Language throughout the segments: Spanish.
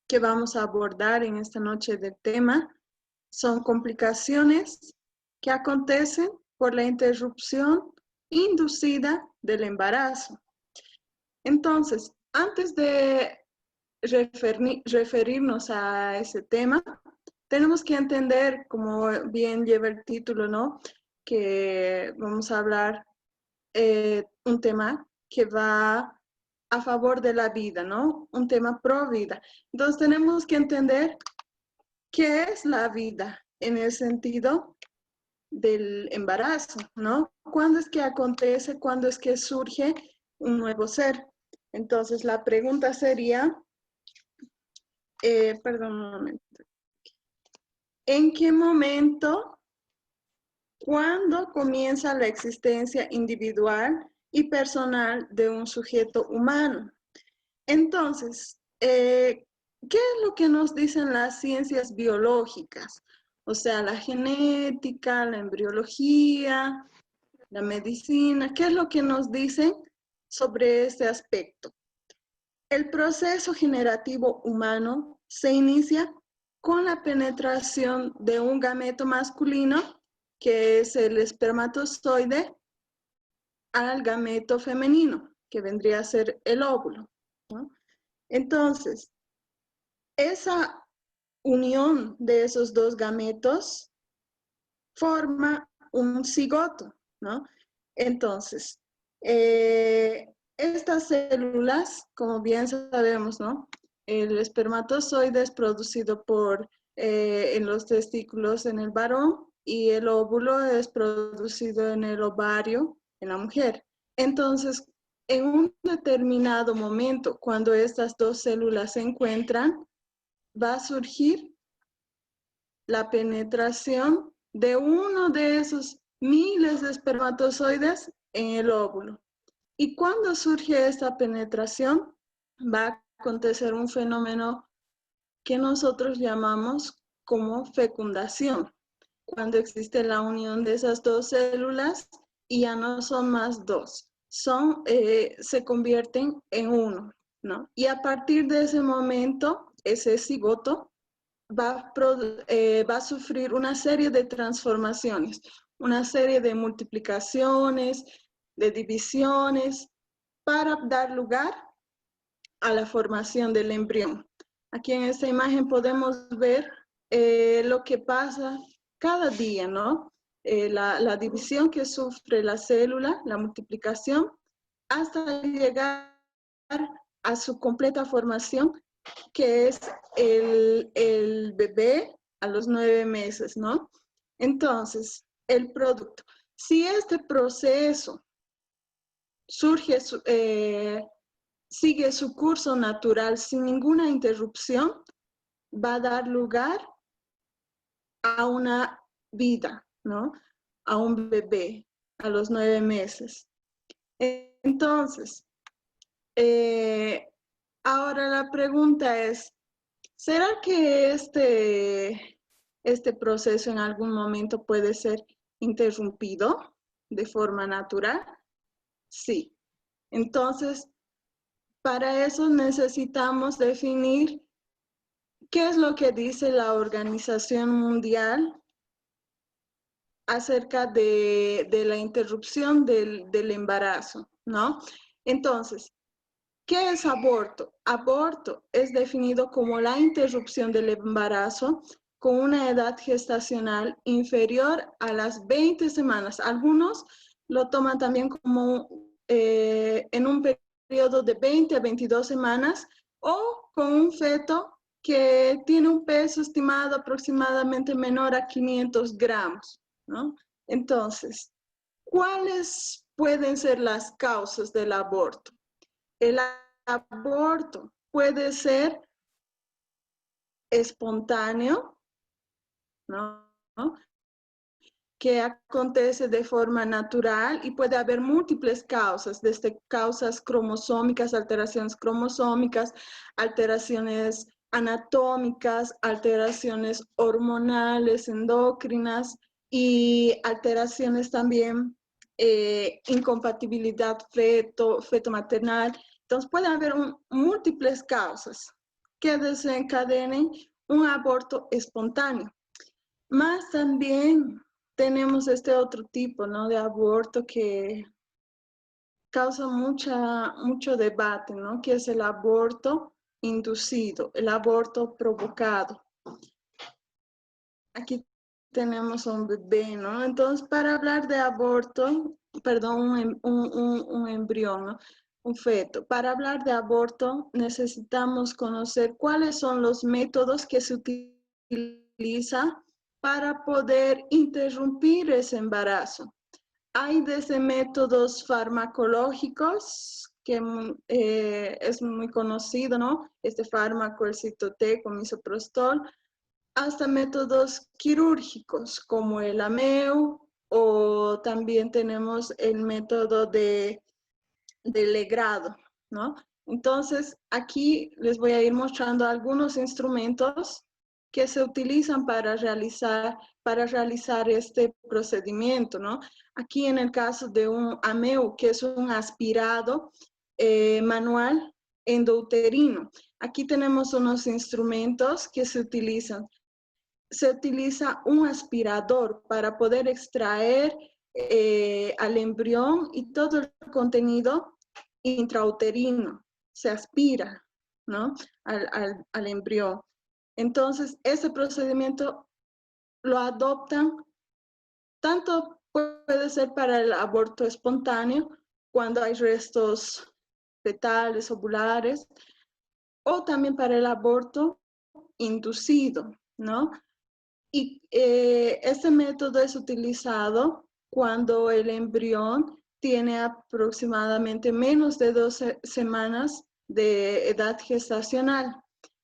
que vamos a abordar en esta noche del tema son complicaciones que acontecen por la interrupción inducida del embarazo. Entonces, antes de referirnos a ese tema, tenemos que entender, como bien lleva el título, ¿no? Que vamos a hablar un tema que va a favor de la vida, ¿no? Un tema pro vida. Entonces tenemos que entender qué es la vida en el sentido del embarazo, ¿no? ¿Cuándo es que acontece? ¿Cuándo es que surge un nuevo ser? Entonces la pregunta sería, perdón un momento, ¿en qué momento, cuándo comienza la existencia individual y personal de un sujeto humano? Entonces, ¿qué es lo que nos dicen las ciencias biológicas? O sea, la genética, la embriología, la medicina, ¿qué es lo que nos dicen sobre este aspecto? El proceso generativo humano se inicia con la penetración de un gameto masculino, que es el espermatozoide, al gameto femenino, que vendría a ser el óvulo, ¿no? Entonces, esa unión de esos dos gametos forma un cigoto, ¿no? Entonces, estas células, como bien sabemos, ¿no? El espermatozoide es producido en los testículos en el varón y el óvulo es producido en el ovario en la mujer. Entonces, en un determinado momento, cuando estas dos células se encuentran, va a surgir la penetración de uno de esos miles de espermatozoides en el óvulo. Y cuando surge esta penetración, va a acontecer un fenómeno que nosotros llamamos como fecundación, cuando existe la unión de esas dos células y ya no son más dos, se convierten en uno, ¿no? Y a partir de ese momento, ese cigoto va a sufrir una serie de transformaciones, una serie de multiplicaciones, de divisiones, para dar lugar a la formación del embrión. Aquí en esta imagen podemos ver lo que pasa cada día, ¿no? La división que sufre la célula, la multiplicación, hasta llegar a su completa formación, que es el bebé a los 9 meses, ¿no? Entonces, el producto. Si este proceso sigue su curso natural sin ninguna interrupción, va a dar lugar a una vida, ¿no? A un bebé a los 9 meses. Entonces, ahora la pregunta es, ¿será que este proceso en algún momento puede ser interrumpido de forma natural? Sí. Entonces, para eso necesitamos definir qué es lo que dice la Organización Mundial acerca de la interrupción del embarazo, ¿no? Entonces, ¿qué es aborto? Aborto es definido como la interrupción del embarazo con una edad gestacional inferior a las 20 semanas. Algunos lo toman también como en un periodo de 20 a 22 semanas o con un feto que tiene un peso estimado aproximadamente menor a 500 gramos, ¿no? Entonces, ¿cuáles pueden ser las causas del aborto? El aborto puede ser espontáneo, ¿no? Que acontece de forma natural y puede haber múltiples causas, desde causas cromosómicas, alteraciones anatómicas, alteraciones hormonales, endocrinas y alteraciones también, incompatibilidad feto-maternal. Entonces puede haber múltiples causas, que desencadenen un aborto espontáneo. Más también tenemos este otro tipo, ¿no?, de aborto que causa mucho debate, ¿no?, que es el aborto inducido, el aborto provocado. Aquí tenemos un bebé, ¿no? Entonces, para hablar de aborto, perdón, un embrión, ¿no?, un feto. Para hablar de aborto necesitamos conocer cuáles son los métodos que se utilizan para poder interrumpir ese embarazo. Hay desde métodos farmacológicos, que es muy conocido, ¿no?, este fármaco, el Cytotec o misoprostol, hasta métodos quirúrgicos como el AMEU, o también tenemos el método de legrado, ¿no? Entonces, aquí les voy a ir mostrando algunos instrumentos que se utilizan para realizar este procedimiento, ¿no? Aquí en el caso de un AMEU, que es un aspirado manual endouterino. Aquí tenemos unos instrumentos que se utilizan. Se utiliza un aspirador para poder extraer al embrión y todo el contenido intrauterino. Se aspira, ¿no?, al embrión. Entonces, ese procedimiento lo adoptan, tanto puede ser para el aborto espontáneo, cuando hay restos fetales, ovulares, o también para el aborto inducido, ¿no? Y este método es utilizado cuando el embrión tiene aproximadamente menos de 12 semanas de edad gestacional.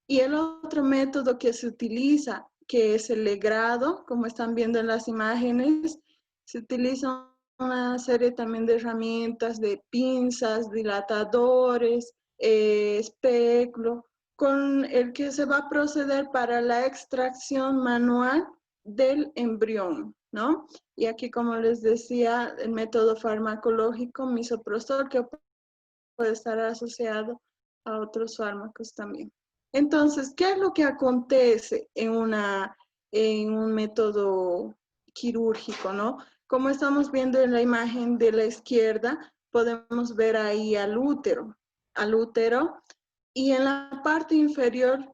Y el otro método que se utiliza, que es el legrado, como están viendo en las imágenes, se utiliza una serie también de herramientas, de pinzas, dilatadores, espectro, con el que se va a proceder para la extracción manual del embrión, ¿no? Y aquí, como les decía, el método farmacológico misoprostol, que puede estar asociado a otros fármacos también. Entonces, ¿qué es lo que acontece en un método quirúrgico, ¿no? Como estamos viendo en la imagen de la izquierda, podemos ver ahí al útero, y en la parte inferior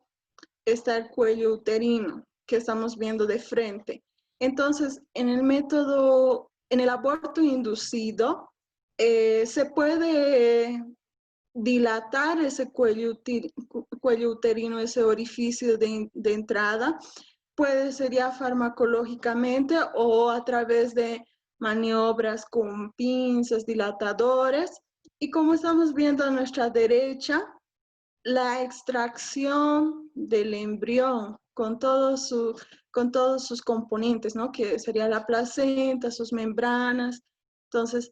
está el cuello uterino, que estamos viendo de frente. Entonces, en el aborto inducido, se puede dilatar ese cuello uterino, ese orificio de entrada, sería farmacológicamente o a través de maniobras con pinzas, dilatadores. Y como estamos viendo a nuestra derecha, la extracción del embrión con todos sus componentes, ¿no?, que sería la placenta, sus membranas. Entonces,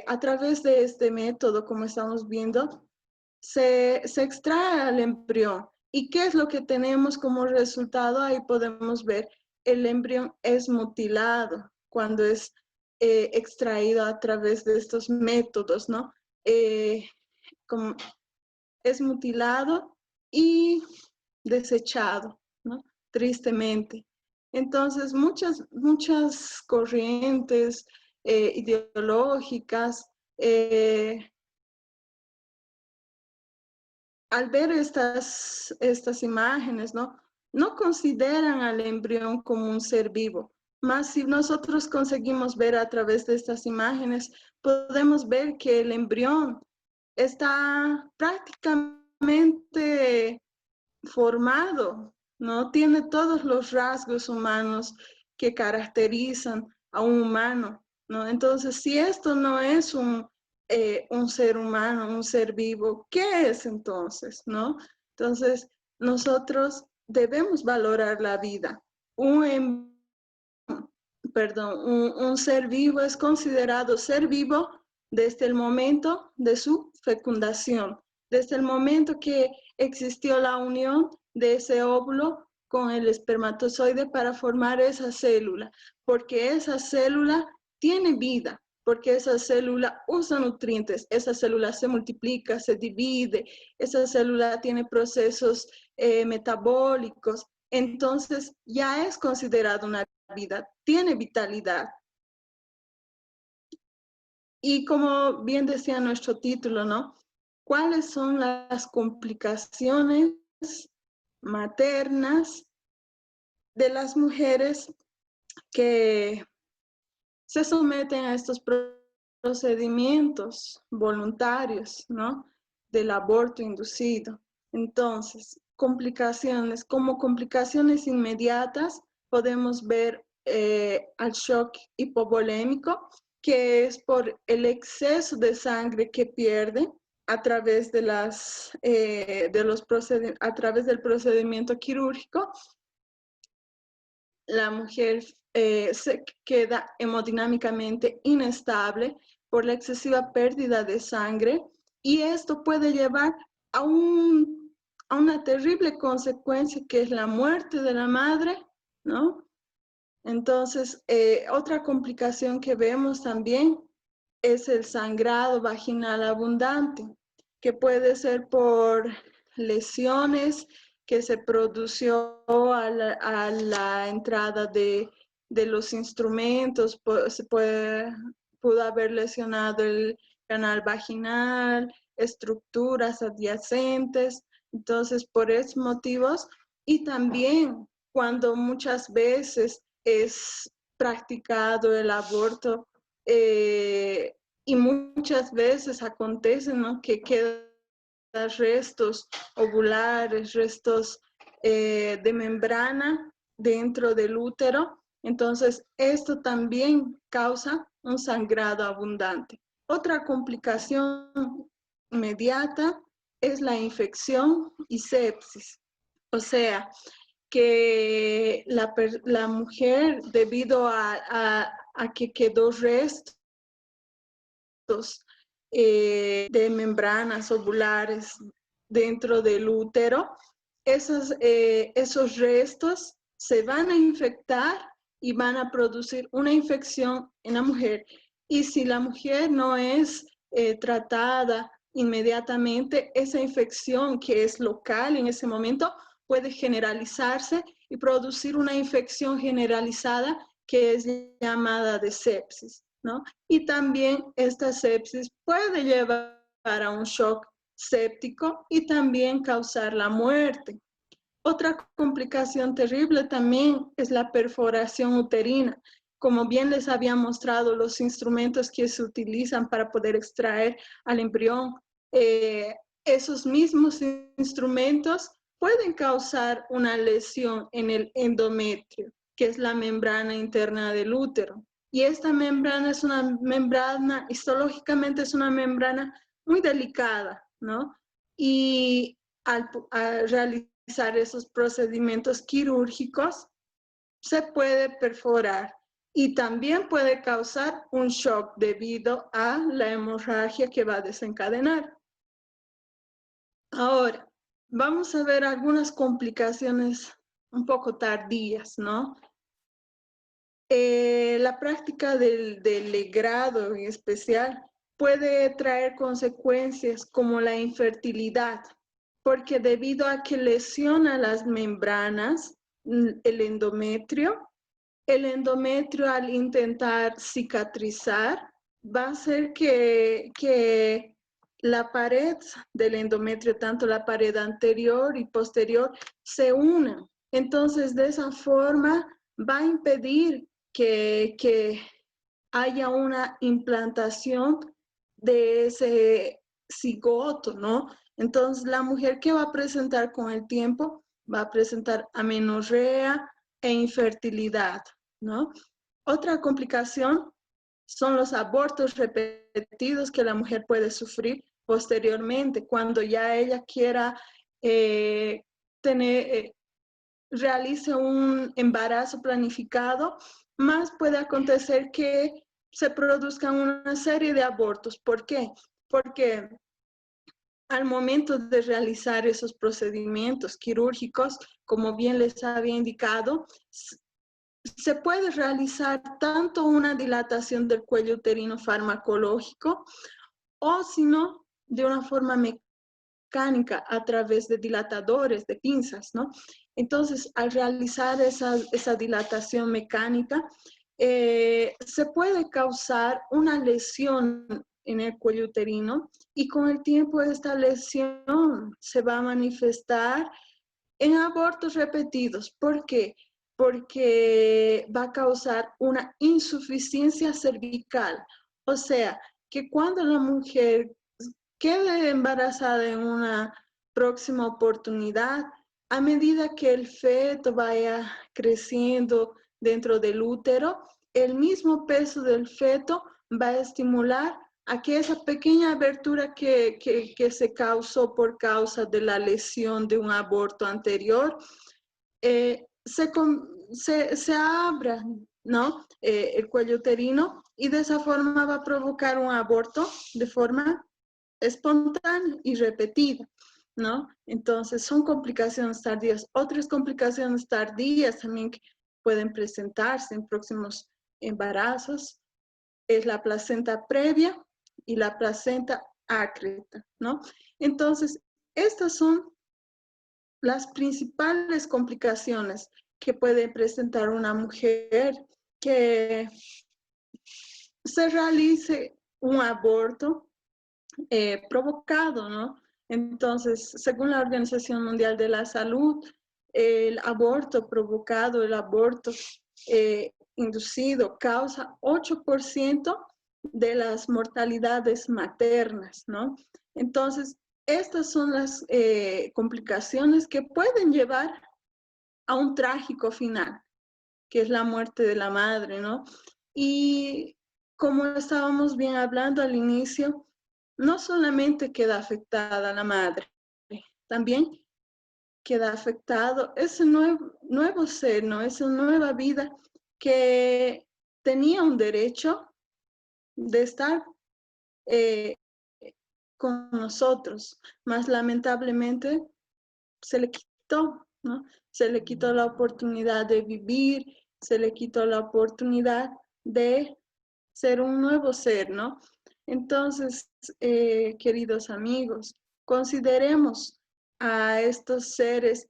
a través de este método, como estamos viendo, se extrae al embrión. ¿Y qué es lo que tenemos como resultado? Ahí podemos ver, el embrión es mutilado cuando es extraído a través de estos métodos, ¿no? Es mutilado y desechado, ¿no?, tristemente. Entonces, muchas corrientes ideológicas, al ver estas imágenes, no consideran al embrión como un ser vivo. Más si nosotros conseguimos ver a través de estas imágenes, podemos ver que el embrión está prácticamente formado, ¿no? Tiene todos los rasgos humanos que caracterizan a un humano, ¿no? Entonces, si esto no es un ser humano, un ser vivo, ¿qué es entonces, no? Entonces, nosotros debemos valorar la vida. Un ser vivo es considerado ser vivo desde el momento de su fecundación, desde el momento que existió la unión de ese óvulo con el espermatozoide para formar esa célula, porque esa célula tiene vida, porque esa célula usa nutrientes, esa célula se multiplica, se divide, esa célula tiene procesos metabólicos, entonces ya es considerada una vida, tiene vitalidad. Y como bien decía nuestro título, ¿no? ¿Cuáles son las complicaciones maternas de las mujeres que se someten a estos procedimientos voluntarios, ¿no? Del aborto inducido? Entonces, complicaciones, como complicaciones inmediatas, podemos ver al shock hipovolémico, que es por el exceso de sangre que pierde a través de a través del procedimiento quirúrgico. La mujer se queda hemodinámicamente inestable por la excesiva pérdida de sangre, y esto puede llevar a una terrible consecuencia, que es la muerte de la madre, ¿no? Entonces, otra complicación que vemos también es el sangrado vaginal abundante, que puede ser por lesiones que se produció a la entrada de los instrumentos. Pudo haber lesionado el canal vaginal, estructuras adyacentes. Entonces, por esos motivos, y también cuando muchas veces es practicado el aborto, y muchas veces acontece, ¿no?, que quedan restos ovulares, restos de membrana dentro del útero. Entonces, esto también causa un sangrado abundante. Otra complicación inmediata es la infección y sepsis. O sea, que la mujer, debido a que quedó restos de membranas ovulares dentro del útero, esos restos se van a infectar y van a producir una infección en la mujer. Y si la mujer no es tratada inmediatamente, esa infección, que es local en ese momento, puede generalizarse y producir una infección generalizada que es llamada de sepsis, ¿no? Y también esta sepsis puede llevar a un shock séptico y también causar la muerte. Otra complicación terrible también es la perforación uterina. Como bien les había mostrado, los instrumentos que se utilizan para poder extraer al embrión, esos mismos instrumentos pueden causar una lesión en el endometrio, que es la membrana interna del útero. Y esta membrana es una membrana, histológicamente es una membrana muy delicada, ¿no? Y al realizar esos procedimientos quirúrgicos, se puede perforar y también puede causar un shock debido a la hemorragia que va a desencadenar. Ahora, vamos a ver algunas complicaciones un poco tardías, ¿no? La práctica del legrado en especial puede traer consecuencias como la infertilidad, porque debido a que lesiona las membranas, el endometrio al intentar cicatrizar va a hacer que la pared del endometrio, tanto la pared anterior y posterior, se unan. Entonces, de esa forma va a impedir que haya una implantación de ese cigoto, ¿no? Entonces, la mujer que va a presentar con el tiempo va a presentar amenorrea e infertilidad, ¿no? Otra complicación son los abortos repetidos que la mujer puede sufrir posteriormente, cuando ya ella quiera realice un embarazo planificado, más puede acontecer que se produzcan una serie de abortos. ¿Por qué? Porque al momento de realizar esos procedimientos quirúrgicos, como bien les había indicado, se puede realizar tanto una dilatación del cuello uterino farmacológico o si no, de una forma mecánica a través de dilatadores, de pinzas, ¿no? Entonces, al realizar esa dilatación mecánica, se puede causar una lesión en el cuello uterino y con el tiempo esta lesión se va a manifestar en abortos repetidos. ¿Por qué? Porque va a causar una insuficiencia cervical. O sea, que cuando la mujer quede embarazada en una próxima oportunidad, a medida que el feto vaya creciendo dentro del útero, el mismo peso del feto va a estimular a que esa pequeña abertura que se causó por causa de la lesión de un aborto anterior, se abra, ¿no? El cuello uterino y de esa forma va a provocar un aborto de forma espontánea y repetida, ¿no? Entonces son complicaciones tardías. Otras complicaciones tardías también que pueden presentarse en próximos embarazos es la placenta previa y la placenta ácreta, ¿no? Entonces, estas son las principales complicaciones que puede presentar una mujer que se realice un aborto provocado, ¿no? Entonces, según la Organización Mundial de la Salud, el aborto provocado, el aborto inducido causa 8% de las mortalidades maternas, ¿no? Entonces, estas son las complicaciones que pueden llevar a un trágico final, que es la muerte de la madre, ¿no? Y como estábamos bien hablando al inicio, no solamente queda afectada la madre, también queda afectado ese nuevo ser, ¿no? Esa nueva vida que tenía un derecho de estar eh, con nosotros, más lamentablemente se le quitó, ¿no? Se le quitó la oportunidad de vivir, se le quitó la oportunidad de ser un nuevo ser, ¿no? Entonces, queridos amigos, consideremos a estos seres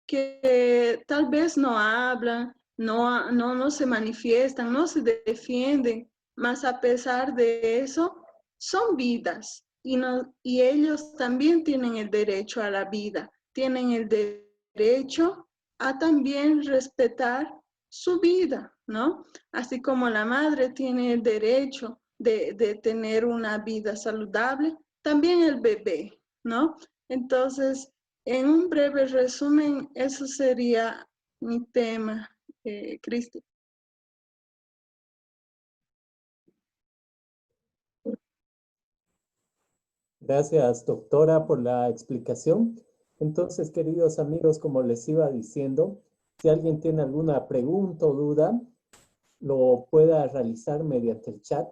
que tal vez no hablan, no se manifiestan, no se defienden, mas a pesar de eso, son vidas y ellos también tienen el derecho a la vida, tienen el derecho a también respetar su vida, ¿no? Así como la madre tiene el derecho de tener una vida saludable, también el bebé, ¿no? Entonces, en un breve resumen, eso sería mi tema, Cristi. Gracias, doctora, por la explicación. Entonces, queridos amigos, como les iba diciendo, si alguien tiene alguna pregunta o duda, lo pueda realizar mediante el chat.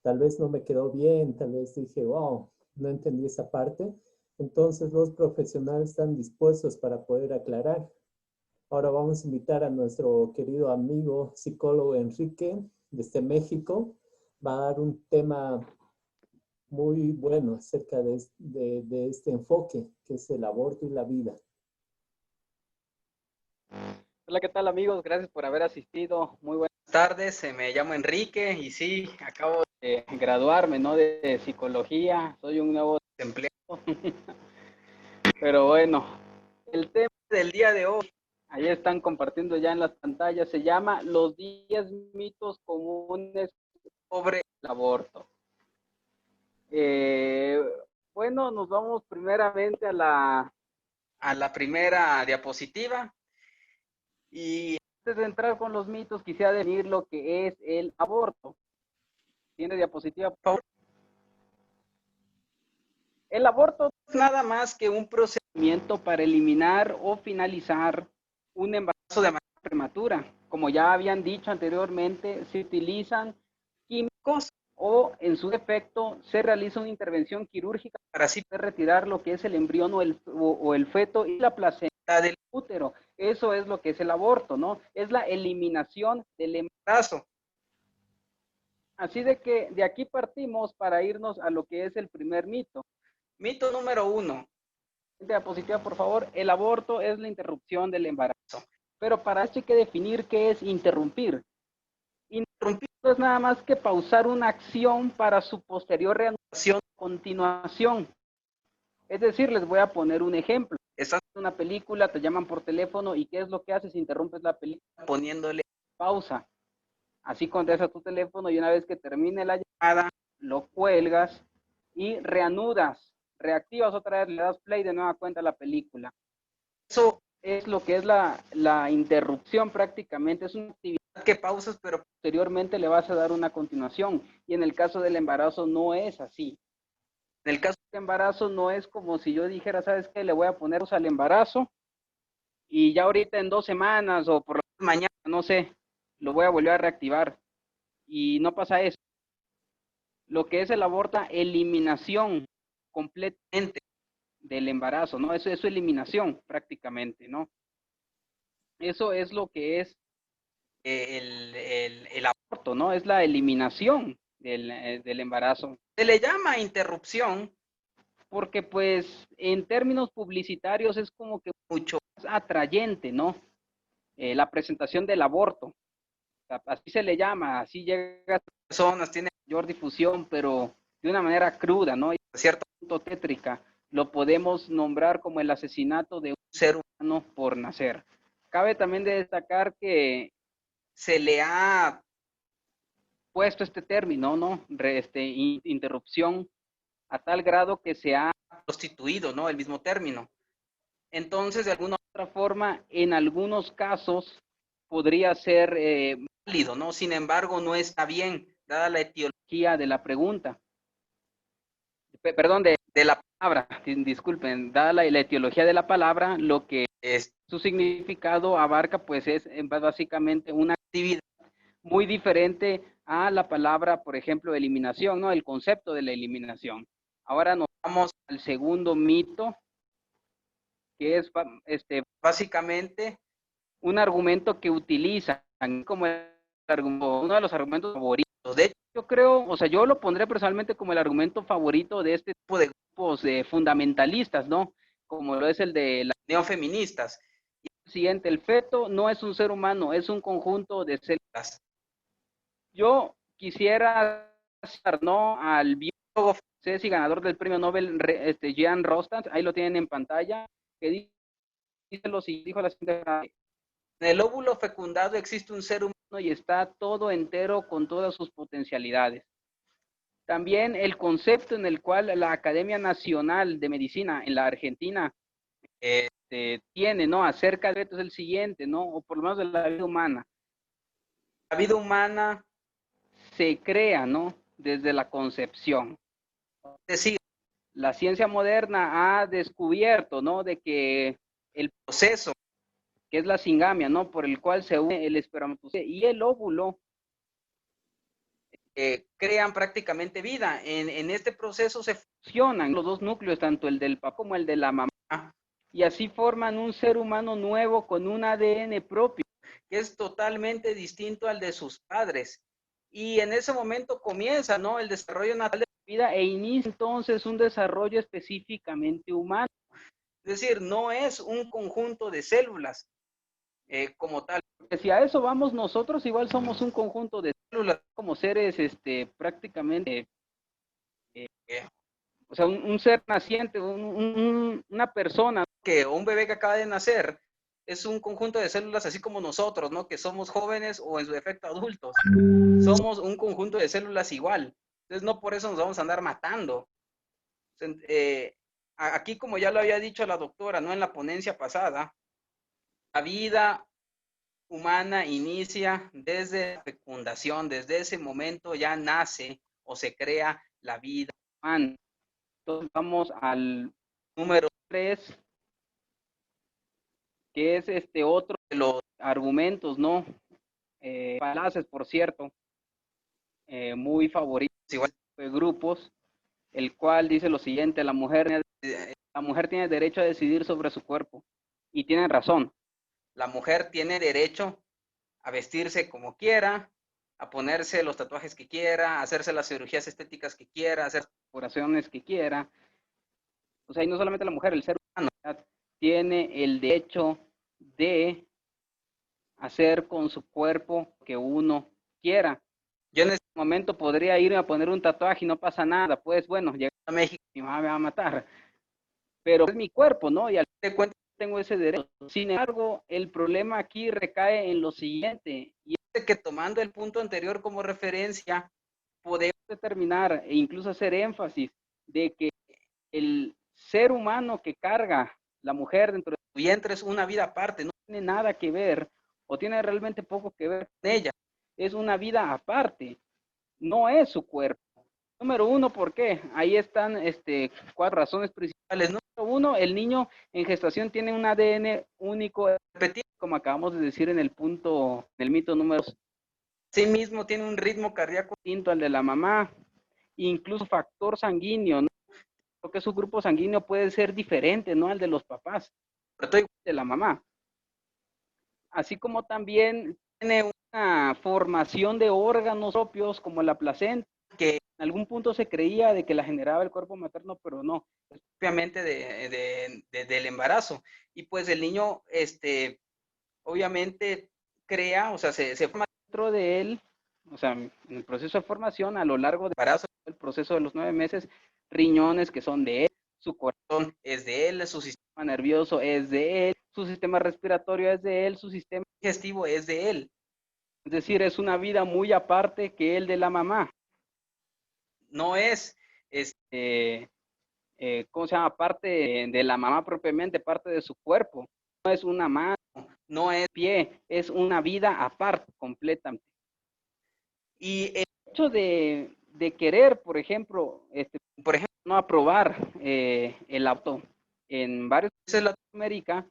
Tal vez no me quedó bien, tal vez dije, wow, no entendí esa parte. Entonces, los profesionales están dispuestos para poder aclarar. Ahora vamos a invitar a nuestro querido amigo psicólogo Enrique desde México. Va a dar un tema muy bueno acerca de este enfoque que es el aborto y la vida. Hola, ¿qué tal amigos? Gracias por haber asistido. Muy buenas tardes, me llamo Enrique y sí, acabo de graduarme, ¿no? De psicología, soy un nuevo empleado. Pero bueno, el tema del día de hoy, ahí están compartiendo ya en las pantallas, se llama Los 10 mitos comunes sobre el aborto. Bueno, nos vamos primeramente a la primera diapositiva. Y antes de entrar con los mitos, quisiera definir lo que es el aborto. ¿Tiene diapositiva, por favor? El aborto es nada más que un procedimiento para eliminar o finalizar un embarazo de manera prematura. Como ya habían dicho anteriormente, se utilizan químicos o, en su defecto, se realiza una intervención quirúrgica para así poder retirar lo que es el embrión o el feto y la placenta del útero. Eso es lo que es el aborto, ¿no? Es la eliminación del embarazo. Así de que de aquí partimos para irnos a lo que es el primer mito. Mito número 1. Diapositiva, por favor. El aborto es la interrupción del embarazo. Pero para esto hay que definir qué es interrumpir. Interrumpir no es nada más que pausar una acción para su posterior reanudación o continuación. Es decir, les voy a poner un ejemplo. Estás en una película, te llaman por teléfono y ¿qué es lo que haces? Interrumpes la película poniéndole pausa. Así contestas tu teléfono y una vez que termine la llamada, lo cuelgas y reanudas, reactivas otra vez, le das play de nueva cuenta a la película. Eso es lo que es la interrupción prácticamente, es una actividad que pausas pero posteriormente le vas a dar una continuación. Y en el caso del embarazo no es así. En el caso del embarazo no es como si yo dijera, ¿sabes qué? Le voy a poner pausa al embarazo y ya ahorita en 2 semanas o por la mañana, no sé, lo voy a volver a reactivar. Y no pasa eso. Lo que es el aborto, eliminación completamente del embarazo, ¿no? Eso es eliminación prácticamente, ¿no? Eso es lo que es el aborto, ¿no? Es la eliminación del embarazo. Se le llama interrupción porque pues en términos publicitarios es como que mucho más atrayente, ¿no? La presentación del aborto. Así se le llama, así llega a personas, tiene mayor difusión, pero de una manera cruda, ¿no? Y a cierto punto tétrica, lo podemos nombrar como el asesinato de un ser humano por nacer. Cabe también de destacar que se le ha puesto este término, ¿no? Interrupción, a tal grado que se ha prostituido, ¿no? El mismo término. Entonces, de alguna otra forma, en algunos casos podría ser válido, ¿no? Sin embargo, no está bien, dada la etiología de la pregunta. Perdón, de la palabra, disculpen, dada la etiología de la palabra, lo que es su significado abarca, pues es básicamente una actividad muy diferente a la palabra, por ejemplo, eliminación, ¿no? El concepto de la eliminación. Ahora nos vamos al segundo mito, que es básicamente un argumento que utilizan como uno de los argumentos favoritos. De hecho, yo creo, o sea, yo lo pondré personalmente como el argumento favorito de este tipo de grupos fundamentalistas, ¿no? Como lo es el de las neofeministas. Y el siguiente, el feto no es un ser humano, es un conjunto de células. Yo quisiera citar, ¿no? Al biólogo francés y ganador del premio Nobel, Jean Rostand, ahí lo tienen en pantalla, que dice lo siguiente, dijo la siguiente frase: en el óvulo fecundado existe un ser humano y está todo entero con todas sus potencialidades. También el concepto en el cual la Academia Nacional de Medicina en la Argentina tiene, ¿no? Acerca de esto es el siguiente, ¿no? O por lo menos de la vida humana. La vida humana se crea, ¿no? Desde la concepción. Es decir, la ciencia moderna ha descubierto, ¿no? De que el proceso, que es la singamia, ¿no? Por el cual se une el espermatozoide y el óvulo, crean prácticamente vida. En este proceso se fusionan los dos núcleos, tanto el del papá como el de la mamá, y así forman un ser humano nuevo con un ADN propio, que es totalmente distinto al de sus padres. Y en ese momento comienza, ¿no? El desarrollo natural de la vida e inicia entonces un desarrollo específicamente humano. Es decir, no es un conjunto de células como tal. Si a eso vamos nosotros, igual somos un conjunto de células como seres prácticamente, o sea, un ser naciente, una persona, o un bebé que acaba de nacer, es un conjunto de células así como nosotros, ¿no? Que somos jóvenes o en su defecto adultos. Somos un conjunto de células igual. Entonces no por eso nos vamos a andar matando. Aquí, como ya lo había dicho la doctora, ¿no? En la ponencia pasada, la vida humana inicia desde la fecundación, desde ese momento ya nace o se crea la vida humana. Entonces vamos al número 3, que es otro de los argumentos, ¿no? Falaces, por cierto, muy favoritos igual de grupos, el cual dice lo siguiente: la mujer tiene derecho a decidir sobre su cuerpo, y tienen razón. La mujer tiene derecho a vestirse como quiera, a ponerse los tatuajes que quiera, a hacerse las cirugías estéticas que quiera, a hacer las operaciones que quiera. O sea, y no solamente la mujer, el ser humano, ¿verdad?, tiene el derecho de hacer con su cuerpo que uno quiera. Yo en este momento podría irme a poner un tatuaje y no pasa nada, pues bueno, llegar a México y mi mamá me va a matar, pero es mi cuerpo, ¿no? Y al fin de cuentas tengo ese derecho. Sin embargo, el problema aquí recae en lo siguiente, y es que tomando el punto anterior como referencia, podemos determinar e incluso hacer énfasis de que el ser humano que carga la mujer dentro de su vientre es una vida aparte, no tiene nada que ver o tiene realmente poco que ver con ella, es una vida aparte, no es su cuerpo. Número uno, ¿por qué? Ahí están 4 razones principales. Número uno, el niño en gestación tiene un ADN único, repetido, como acabamos de decir en el punto del mito número 2. Asimismo, tiene un ritmo cardíaco distinto al de la mamá, incluso factor sanguíneo, ¿no? Porque su grupo sanguíneo puede ser diferente, ¿no?, al de los papás, pero todo igual de la mamá. Así como también tiene una formación de órganos propios como la placenta, que en algún punto se creía de que la generaba el cuerpo materno, pero no, es propiamente del embarazo. Y pues el niño, obviamente crea, o sea, se forma dentro de él, o sea, en el proceso de formación a lo largo del embarazo, el proceso de los 9 meses, riñones que son de él, su corazón es de él, su sistema nervioso es de él, su sistema respiratorio es de él, su sistema digestivo es de él. Es decir, es una vida muy aparte que el de la mamá. No es, ¿cómo se llama? Parte de la mamá propiamente, parte de su cuerpo. No es una mano, no es pie, es una vida aparte completamente. Y el hecho de querer, por ejemplo, no aprobar el auto en varios países de Latinoamérica,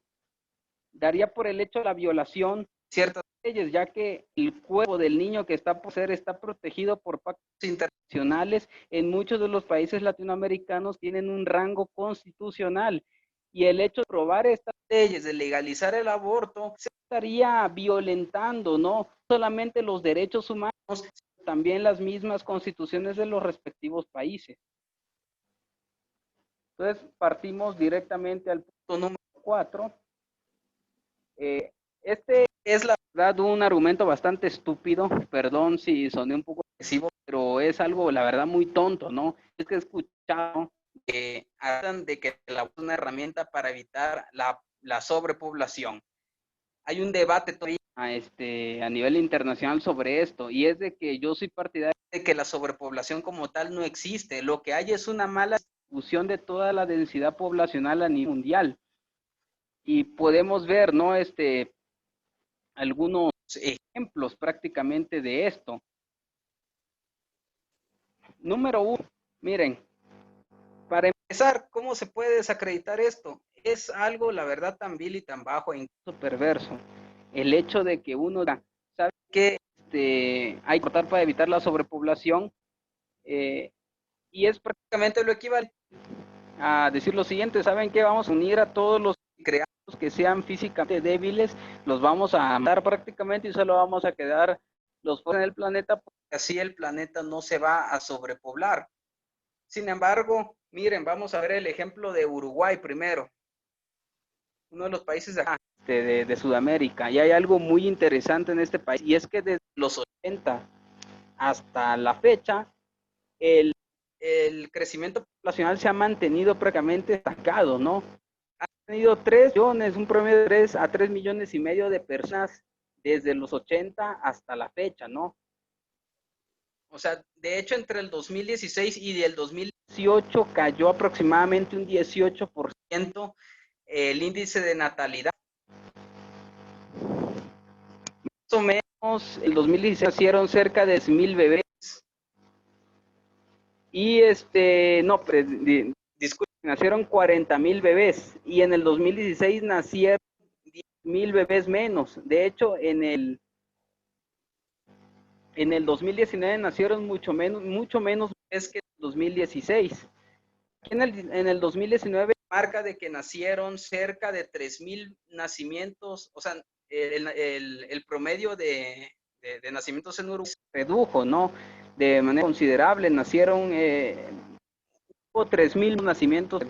daría por el hecho de la violación de ciertas leyes, ya que el cuerpo del niño que está por ser está protegido por pactos internacionales. En muchos de los países latinoamericanos tienen un rango constitucional, y el hecho de aprobar estas leyes, de legalizar el aborto, se estaría violentando no solamente los derechos humanos, sino también las mismas constituciones de los respectivos países. Entonces, partimos directamente al punto número 4. Este es la verdad un argumento bastante estúpido, perdón si soné un poco agresivo, pero es algo, la verdad, muy tonto, ¿no? Es que he escuchado que hablan de que la es una herramienta para evitar la sobrepoblación. Hay un debate todavía a nivel internacional sobre esto, y es de que yo soy partidario de que la sobrepoblación como tal no existe. Lo que hay es una mala distribución de toda la densidad poblacional a nivel mundial. Y podemos ver, ¿no?, algunos ejemplos prácticamente de esto. Número 1, miren, para empezar, ¿cómo se puede desacreditar esto? Es algo, la verdad, tan vil y tan bajo e incluso perverso. El hecho de que uno sabe que hay que cortar para evitar la sobrepoblación, y es prácticamente lo equivalente a decir lo siguiente: ¿saben qué? Vamos a unir a todos los creados que sean físicamente débiles, los vamos a matar prácticamente y solo vamos a quedar los fuertes en el planeta, porque así el planeta no se va a sobrepoblar. Sin embargo, miren, vamos a ver el ejemplo de Uruguay primero, uno de los países de acá, de Sudamérica, y hay algo muy interesante en este país, y es que desde los 80 hasta la fecha, el crecimiento poblacional se ha mantenido prácticamente estancado, ¿no? Ha tenido 3 millones, un promedio de 3 a 3 millones y medio de personas desde los 80 hasta la fecha, ¿no? O sea, de hecho, entre el 2016 y el 2018 cayó aproximadamente un 18% el índice de natalidad. Más o menos, el 2016 nacieron cerca de 10,000 bebés. Y disculpen, nacieron 40,000 bebés. Y en el 2016 nacieron 10,000 bebés menos. De hecho, en el 2019 nacieron mucho menos bebés que en el 2016. En el 2019 marca de que nacieron cerca de 3,000 nacimientos, o sea, el promedio de nacimientos en Uruguay se redujo, ¿no? De manera considerable, nacieron 3.000 nacimientos,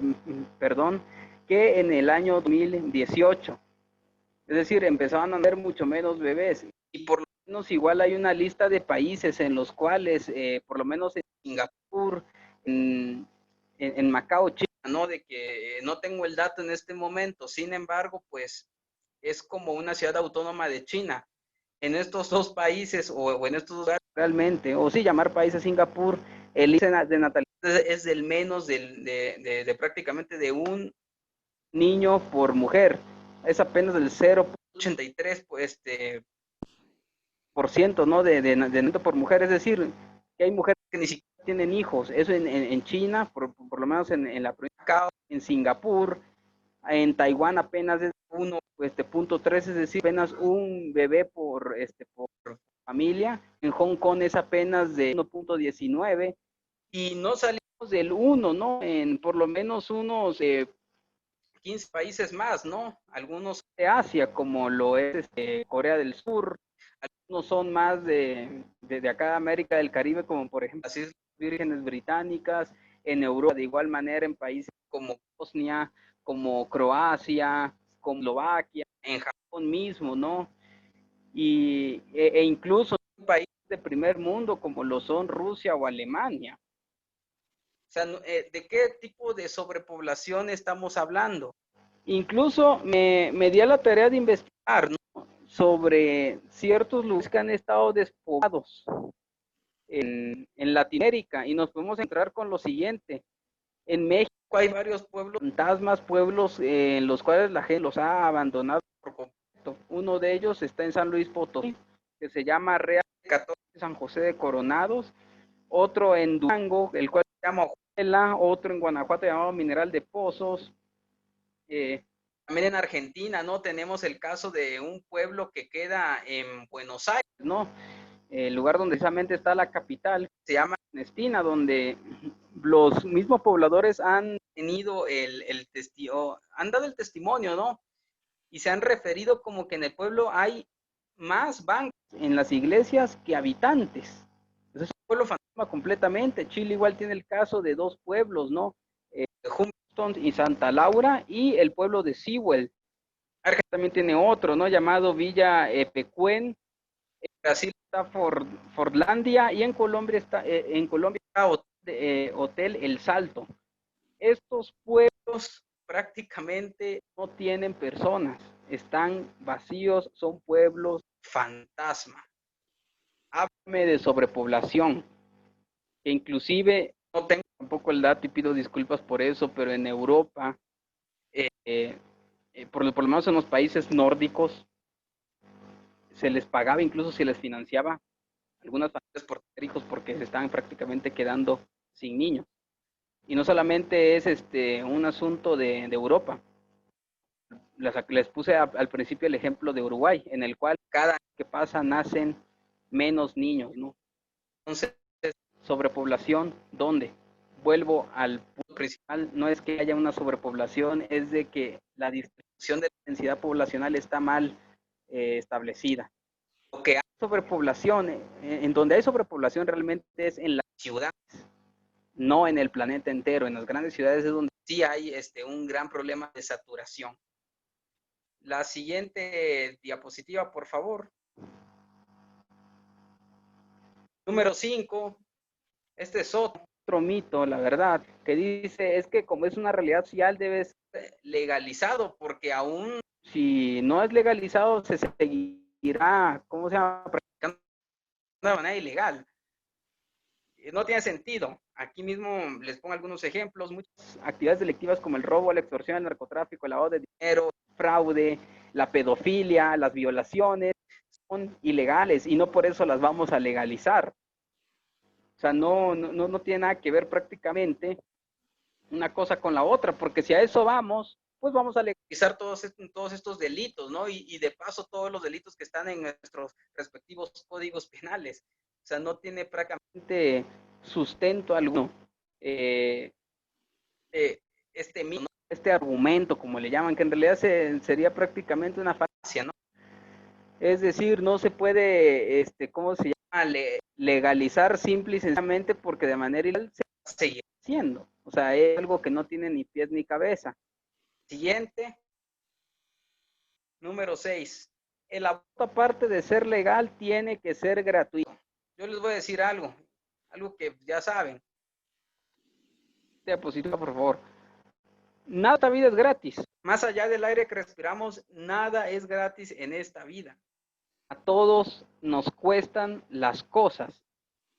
perdón, que en el año 2018. Es decir, empezaban a nacer mucho menos bebés. Y por lo menos igual hay una lista de países en los cuales, por lo menos en Singapur, en Macao, China, ¿no? De que no tengo el dato en este momento. Sin embargo, pues es como una ciudad autónoma de China. En estos dos países o en estos lugares realmente, o sí llamar país a Singapur, el índice de natalidad es del menos de prácticamente de un niño por mujer. Es apenas del 0.83 pues, por ciento, ¿no? de nacimiento por mujer. Es decir, que hay mujeres que ni siquiera tienen hijos. Eso en China, por lo menos en la provincia de Macao, en Singapur, en Taiwán apenas es 1.3, es decir, apenas un bebé por familia. En Hong Kong es apenas de 1.19 y no salimos del 1, ¿no? En por lo menos unos 15 países más, ¿no? Algunos de Asia, como lo es Corea del Sur, algunos son más de acá de América del Caribe, como por ejemplo las Islas Vírgenes Británicas, en Europa de igual manera en países como Bosnia, como Croacia, como Eslovaquia, en Japón mismo, ¿no? E incluso en países de primer mundo como lo son Rusia o Alemania. O sea, ¿de qué tipo de sobrepoblación estamos hablando? Incluso me di a la tarea de investigar, ¿no? Sobre ciertos lugares que han estado despoblados en Latinoamérica y nos podemos entrar con lo siguiente. En México hay varios pueblos fantasmas, pueblos en los cuales la gente los ha abandonado por completo. Uno de ellos está en San Luis Potosí, que se llama Real 14 San José de Coronados. Otro en Durango, el cual se llama Ojuela. Otro en Guanajuato llamado Mineral de Pozos. También en Argentina, ¿no? Tenemos el caso de un pueblo que queda en Buenos Aires, ¿no? El lugar donde precisamente está la capital, se llama Ernestina, donde los mismos pobladores han tenido han dado el testimonio, ¿no? Y se han referido como que en el pueblo hay más bancos en las iglesias que habitantes. Es un pueblo fantasma completamente. Chile igual tiene el caso de dos pueblos, ¿no? Humboldt y Santa Laura, y el pueblo de Sewell. Argentina también tiene otro, ¿no? Llamado Villa Pecuén. En Brasil está Fordlandia y en Colombia está Hotel El Salto. Estos pueblos prácticamente no tienen personas, están vacíos, son pueblos fantasma. Háblame de sobrepoblación, que inclusive no tengo tampoco el dato y pido disculpas por eso, pero en Europa, por lo menos en los países nórdicos, se les pagaba, incluso se les financiaba algunas familias por tener hijos porque se estaban prácticamente quedando sin niños. Y no solamente es un asunto de Europa. Les puse al principio el ejemplo de Uruguay, en el cual cada año que pasa nacen menos niños, ¿no? Entonces, sobrepoblación, ¿dónde? Vuelvo al punto principal, no es que haya una sobrepoblación, es de que la distribución de la densidad poblacional está mal establecida. Lo que hay sobrepoblación, en donde hay sobrepoblación realmente es en las ciudades, no en el planeta entero. En las grandes ciudades es donde sí hay un gran problema de saturación. La siguiente diapositiva, por favor. Número 5. Este es otro mito, la verdad, que dice es que como es una realidad social debe ser legalizado, porque aún si no es legalizado se seguirá, ¿cómo se llama?, practicando de manera ilegal. No tiene sentido. Aquí mismo les pongo algunos ejemplos. Muchas actividades delictivas como el robo, la extorsión, el narcotráfico, el lavado de dinero, el fraude, la pedofilia, las violaciones, son ilegales y no por eso las vamos a legalizar. O sea, no tiene nada que ver prácticamente una cosa con la otra, porque si a eso vamos, pues vamos a legalizar todos estos delitos, ¿no? Y de paso todos los delitos que están en nuestros respectivos códigos penales. O sea, no tiene prácticamente sustento alguno. Este argumento, como le llaman, que en realidad sería prácticamente una falacia, ¿no? Es decir, no se puede, ¿cómo se llama? Legalizar simple y sencillamente porque de manera ilegal se va a seguir haciendo. O sea, es algo que no tiene ni pies ni cabeza. Siguiente, número 6. El aborto, aparte de ser legal, tiene que ser gratuito. Yo les voy a decir algo que ya saben. Diapositiva, por favor. Nada en esta vida es gratis. Más allá del aire que respiramos, nada es gratis en esta vida. A todos nos cuestan las cosas.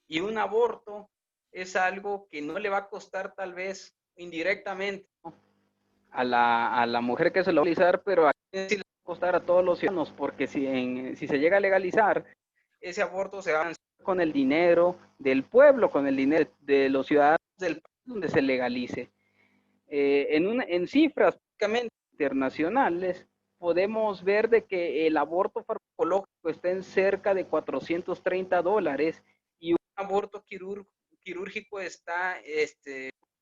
Y un aborto es algo que no le va a costar tal vez indirectamente, ¿no?, a la mujer que se lo va a legalizar, pero a quién sí le va a costar a todos los ciudadanos, porque si se llega a legalizar, ese aborto se va a hacer con el dinero del pueblo, con el dinero de los ciudadanos del país donde se legalice. En cifras prácticamente internacionales, podemos ver de que el aborto farmacológico está en cerca de $430 y un aborto quirúrgico está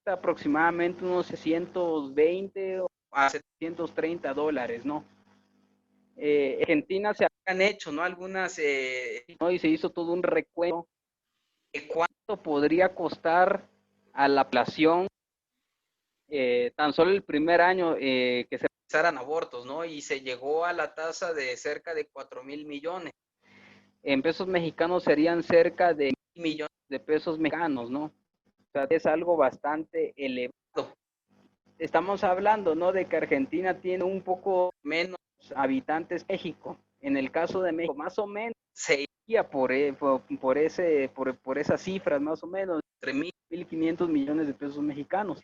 aproximadamente unos 620 a $730, ¿no? Argentina se han hecho, ¿no? Algunas, ¿no? Y se hizo todo un recuento de cuánto podría costar a la población tan solo el primer año que se realizaran abortos, ¿no? Y se llegó a la tasa de cerca de 4,000 millones. En pesos mexicanos serían cerca de 1,000 millones de pesos mexicanos, ¿no? O sea, es algo bastante elevado. Estamos hablando, ¿no?, de que Argentina tiene un poco menos habitantes que México. En el caso de México, más o menos se iría por esas cifras, más o menos, entre 1,500 millones de pesos mexicanos.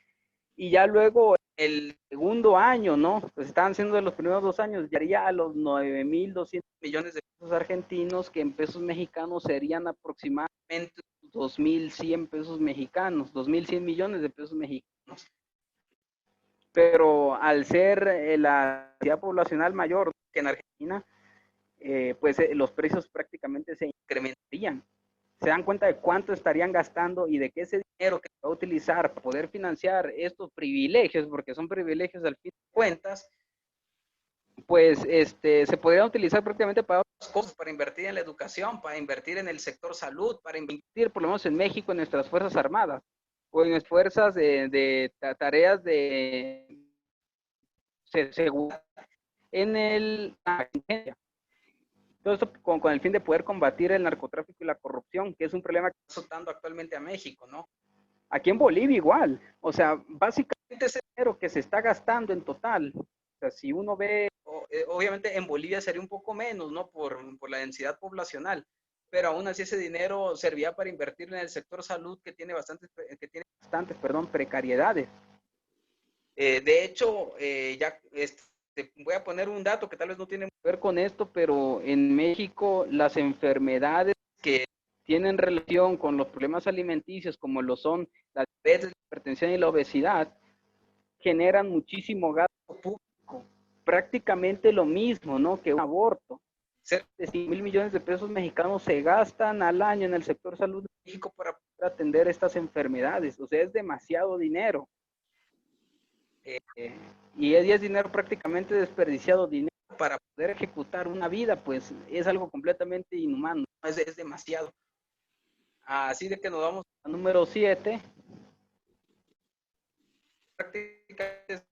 Y ya luego el segundo año, ¿no? Pues estaban siendo de los primeros 2 años, llegaría a los 9,200 millones de pesos argentinos, que en pesos mexicanos serían aproximadamente 2,100 pesos mexicanos, 2,100 millones de pesos mexicanos. Pero al ser la densidad poblacional mayor que en Argentina, pues los precios prácticamente se incrementarían. Se dan cuenta de cuánto estarían gastando y de que ese dinero que se va a utilizar para poder financiar estos privilegios, porque son privilegios al fin de cuentas, pues se podrían utilizar prácticamente para otras cosas, para invertir en la educación, para invertir en el sector salud, para invertir por lo menos en México en nuestras Fuerzas Armadas o en las fuerzas de tareas de seguridad en la inteligencia. Todo esto con el fin de poder combatir el narcotráfico y la corrupción, que es un problema que está azotando actualmente a México, ¿no? Aquí en Bolivia igual. O sea, básicamente ese dinero que se está gastando en total, o sea, si uno ve, obviamente en Bolivia sería un poco menos, ¿no? Por la densidad poblacional, pero aún así ese dinero servía para invertir en el sector salud, que tiene bastantes precariedades. De hecho, ya voy a poner un dato que tal vez no tiene que ver con esto, pero en México las enfermedades que tienen relación con los problemas alimenticios, como lo son la diabetes, la hipertensión y la obesidad, generan muchísimo gasto público. Prácticamente lo mismo, ¿no?, que un aborto. Cerca de 5,000 millones de pesos mexicanos se gastan al año en el sector salud de México para poder atender estas enfermedades. O sea, es demasiado dinero. Y es dinero prácticamente desperdiciado, dinero para poder ejecutar una vida, pues es algo completamente inhumano, es demasiado. Así de que nos vamos al número 7. Prácticamente es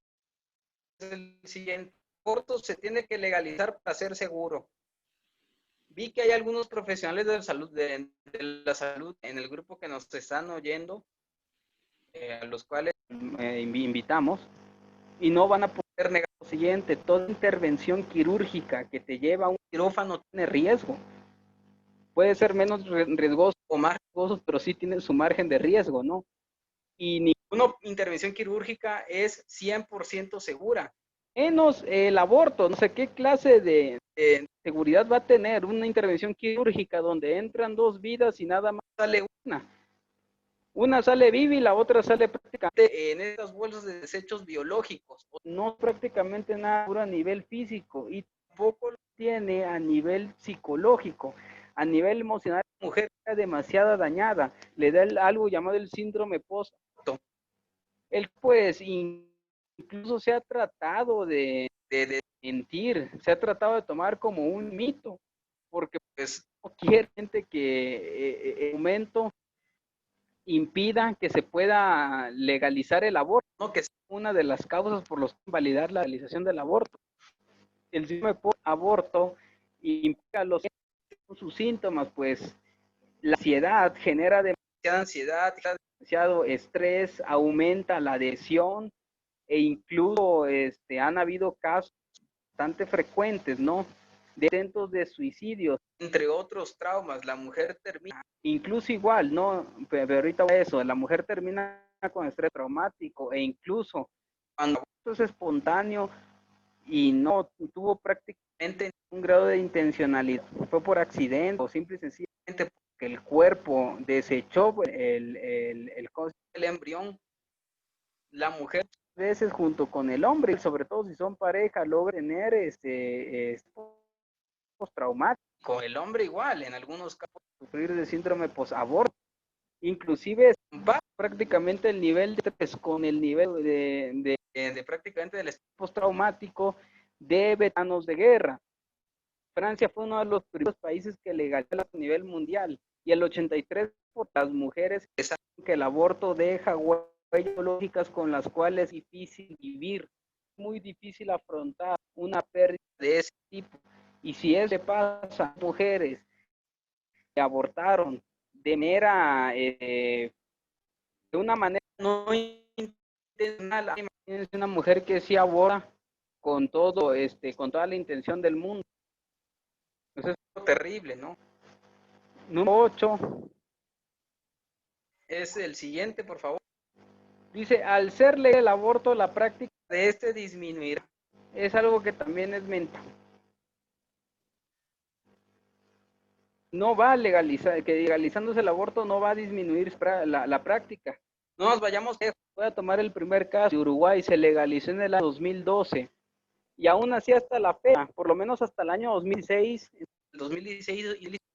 el siguiente. El aborto se tiene que legalizar para ser seguro. Vi que hay algunos profesionales de la salud en el grupo que nos están oyendo, a los cuales invitamos, y no van a poder negar lo siguiente: toda intervención quirúrgica que te lleva a un quirófano tiene riesgo. Puede ser menos riesgoso o más riesgoso, pero sí tiene su margen de riesgo, ¿no? Y ninguna intervención quirúrgica es 100% segura. Menos el aborto, no sé qué clase de seguridad va a tener una intervención quirúrgica donde entran 2 vidas y nada más sale una. Una sale viva y la otra sale prácticamente en estas bolsas de desechos biológicos. No prácticamente nada a nivel físico y tampoco lo tiene a nivel psicológico. A nivel emocional, la mujer está demasiado dañada. Le da algo llamado el síndrome post-parto. Él, pues, incluso se ha tratado de mentir, se ha tratado de tomar como un mito. porque pues no quiere gente que el momento impida que se pueda legalizar el aborto, ¿no? Que es una de las causas por las que invalidar la legalización del aborto. El síndrome por aborto implica sus síntomas, pues la ansiedad genera demasiada ansiedad, demasiado estrés, aumenta la adhesión e incluso han habido casos bastante frecuentes, ¿no? De intentos de suicidios, entre otros traumas. La mujer termina, incluso igual, ¿no? Pero ahorita eso, la mujer termina con estrés traumático e incluso cuando es espontáneo y no tuvo prácticamente un grado de intencionalidad, fue por accidente o simple y sencillamente porque el cuerpo desechó el embrión, la mujer a veces junto con el hombre, sobre todo si son pareja, logra tener postraumático. El hombre igual, en algunos casos, sufrir de síndrome posaborto. Inclusive va prácticamente el nivel de estrés con el nivel de prácticamente del estrés postraumático de veteranos de guerra. Francia fue uno de los primeros países que legalizó a nivel mundial y el 83% por las mujeres que saben que el aborto deja huellas biológicas con las cuales es difícil vivir, muy difícil afrontar una pérdida de ese tipo. Y si eso le pasa a mujeres que abortaron de una manera no intencional, imagínense una mujer que sí aborta con todo, con toda la intención del mundo. Eso es algo terrible, ¿no? Número 8 es el siguiente, por favor. Dice, al ser legal el aborto, la práctica de disminuirá. Es algo que también es mental. No va a legalizar, que legalizándose el aborto no va a disminuir la práctica. No nos vayamos lejos. Voy a tomar el primer caso de Uruguay, se legalizó en el año 2012 y aún así hasta la fecha, por lo menos hasta el año 2016, el 2016 y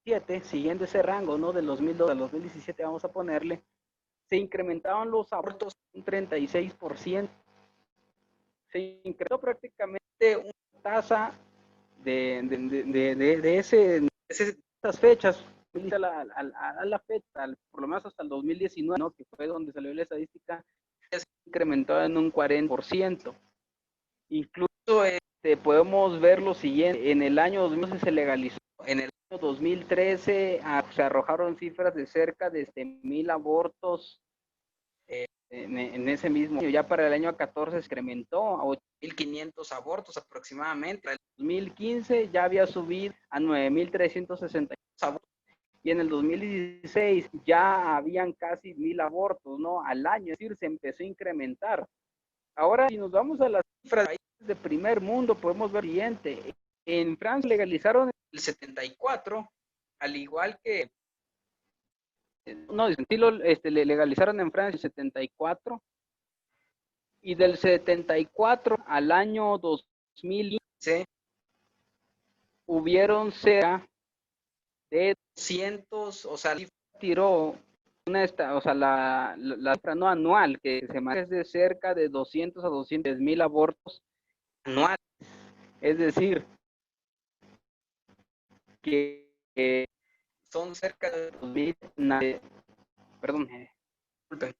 2017, siguiendo ese rango, ¿no? Del 2012 al 2017 vamos a ponerle, se incrementaban los abortos un 36%. Se incrementó prácticamente una tasa de esas fechas, a la fecha, por lo menos hasta el 2019, ¿no? Que fue donde salió la estadística, se incrementó en un 40%. Incluso podemos ver lo siguiente, en el año 2012 se legalizó, en el año 2013 se arrojaron cifras de cerca de 1,000 abortos en ese mismo año. Ya para el año 14 se incrementó a 8,500 abortos aproximadamente. Para el 2015 ya había subido a 9,362 abortos. Y en el 2016 ya habían casi 1,000 abortos, ¿no? Al año, es decir, se empezó a incrementar. Ahora, si nos vamos a las cifras de países de primer mundo, podemos ver lo siguiente. En Francia legalizaron el 74, al igual que no, sí le legalizaron en Francia el 74 y del 74 al año 2015 hubieron cerca de 200, o sea, tiró o sea, la cifra no anual que se maneja es de cerca de 200 a 200,000 abortos anuales. Es decir, que son cerca de 2,000, perdón, disculpen.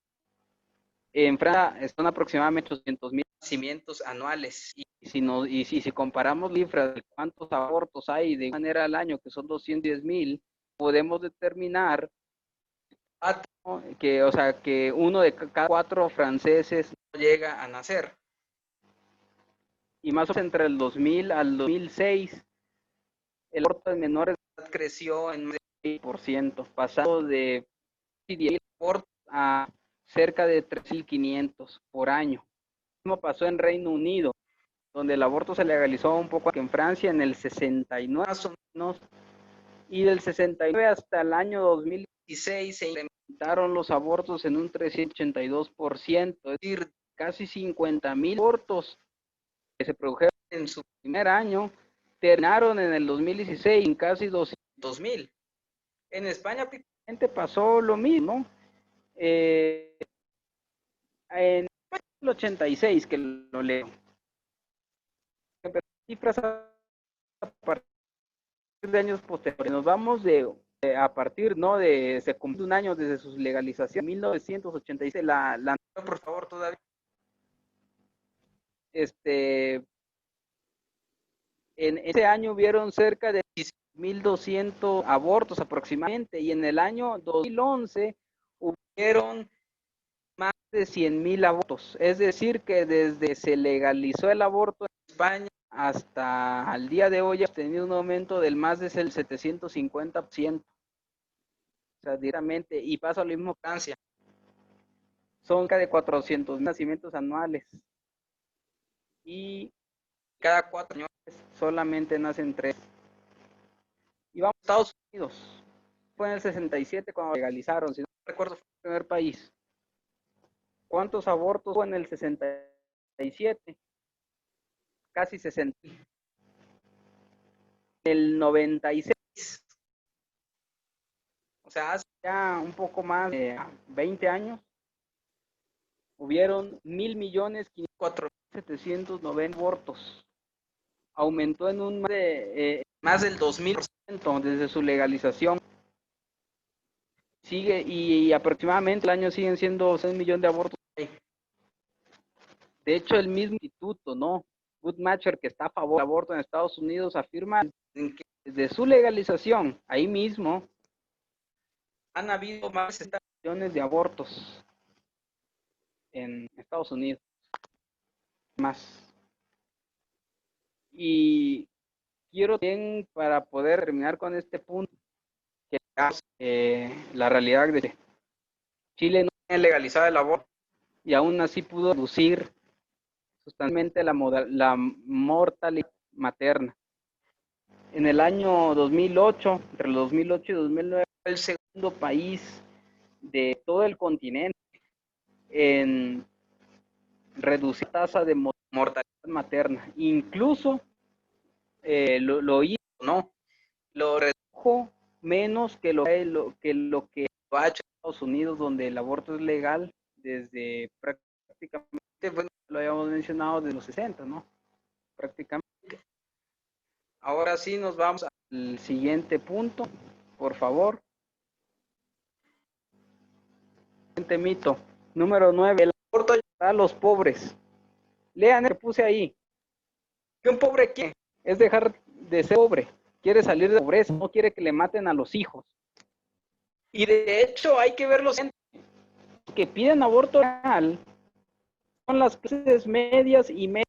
En Francia son aproximadamente 800,000 nacimientos anuales. Y si comparamos cifras de cuántos abortos hay de manera al año, que son 210,000, podemos determinar que, o sea, que uno de cada 4 franceses no llega a nacer. Y más o menos entre el 2000 al 2006, el aborto de menores de edad creció en más del 6%, pasado de 10,000 abortos a cerca de 3,500 por año. Lo mismo pasó en Reino Unido, donde el aborto se legalizó un poco aquí en Francia en el 69 más o menos, y del 69 hasta el año 2016 se incrementaron los abortos en un 382%, es decir, casi 50,000 abortos que se produjeron en su primer año, terminaron en el 2016 en casi 200,000. En España prácticamente pasó lo mismo. En el 86, que lo leo. Cifras a partir de años posteriores. Nos vamos a partir, ¿no? Se cumplió un año desde su legalización, 1986, por favor, todavía. En ese año hubieron cerca de 1.200 abortos aproximadamente, y en el año 2011 hubieron más de 100.000 abortos. Es decir, que desde se legalizó el aborto en España hasta el día de hoy ha tenido un aumento del más del 750%. O sea, directamente, y pasa lo mismo en Francia. Son cerca de 400.000 nacimientos anuales. Y cada 4 años solamente nacen 3. Y vamos a Estados Unidos. Fue en el 67 cuando legalizaron, si no recuerdo, fue el primer país. ¿Cuántos abortos fue en el 67? Casi 60. El 96, o sea, hace ya un poco más de 20 años, hubieron 1.000.504.790 abortos. Aumentó en un más del 2000% desde su legalización. Sigue, y aproximadamente el año siguen siendo 6 millones de abortos. De hecho, el mismo instituto, ¿no? Guttmacher, que está a favor del aborto en Estados Unidos, afirma que desde su legalización, ahí mismo, han habido más de 60 millones de abortos en Estados Unidos. Más. Y quiero también, para poder terminar con este punto, que la realidad de Chile no tiene legalizado el aborto y aún así pudo reducir sustancialmente la mortalidad materna. En el año 2008, entre el 2008 y 2009, fue el segundo país de todo el continente en reducir la tasa de mortalidad materna. Incluso lo hizo, ¿no? Lo redujo menos que lo que ha hecho Estados Unidos, donde el aborto es legal desde prácticamente, bueno, lo habíamos mencionado, desde los 60, ¿no? Prácticamente. Ahora sí nos vamos al siguiente punto, por favor. Siguiente mito. Número 9. El aborto ayuda a los pobres. Lean el que puse ahí. ¿Qué un pobre quiere? Es dejar de ser pobre. Quiere salir de pobreza. No quiere que le maten a los hijos. Y de hecho hay que ver los que piden aborto legal. Son las clases medias y medias.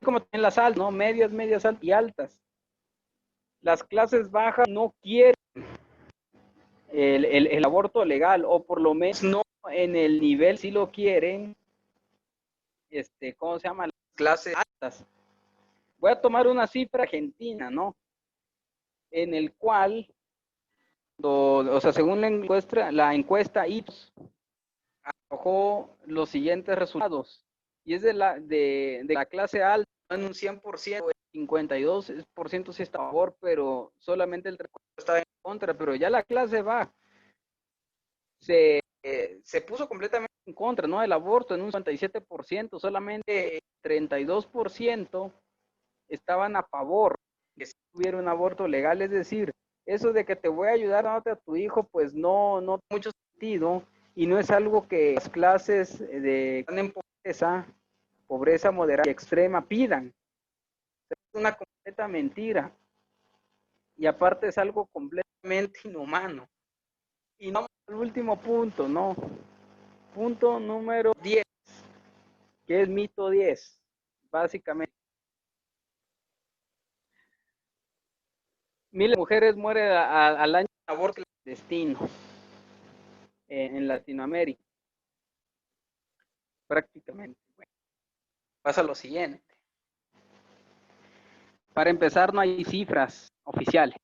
Como en las altas, ¿no? Medias, medias altas y altas. Las clases bajas no quieren el aborto legal, o por lo menos no en el nivel, si lo quieren, ¿cómo se llama? Las clases altas. Voy a tomar una cifra argentina, ¿no? En el cual, o sea, según la encuesta Ipsos, arrojó los siguientes resultados, y es de la clase alta, en un 100%, el 52% sí está a favor, pero solamente el 3% está en contra, pero ya la clase baja se puso completamente en contra, ¿no? Del aborto en un 57%, solamente 32% estaban a favor de que si hubiera un aborto legal. Es decir, eso de que te voy a ayudar a a tu hijo, pues no tiene mucho sentido, y no es algo que las clases de gran pobreza moderada y extrema pidan. Es una completa mentira, y aparte es algo completamente inhumano. Y vamos al último punto, ¿no? Punto número 10, que es mito 10, básicamente. Miles de mujeres mueren al año de aborto clandestino en Latinoamérica. Prácticamente. Bueno, pasa lo siguiente. Para empezar, no hay cifras oficiales.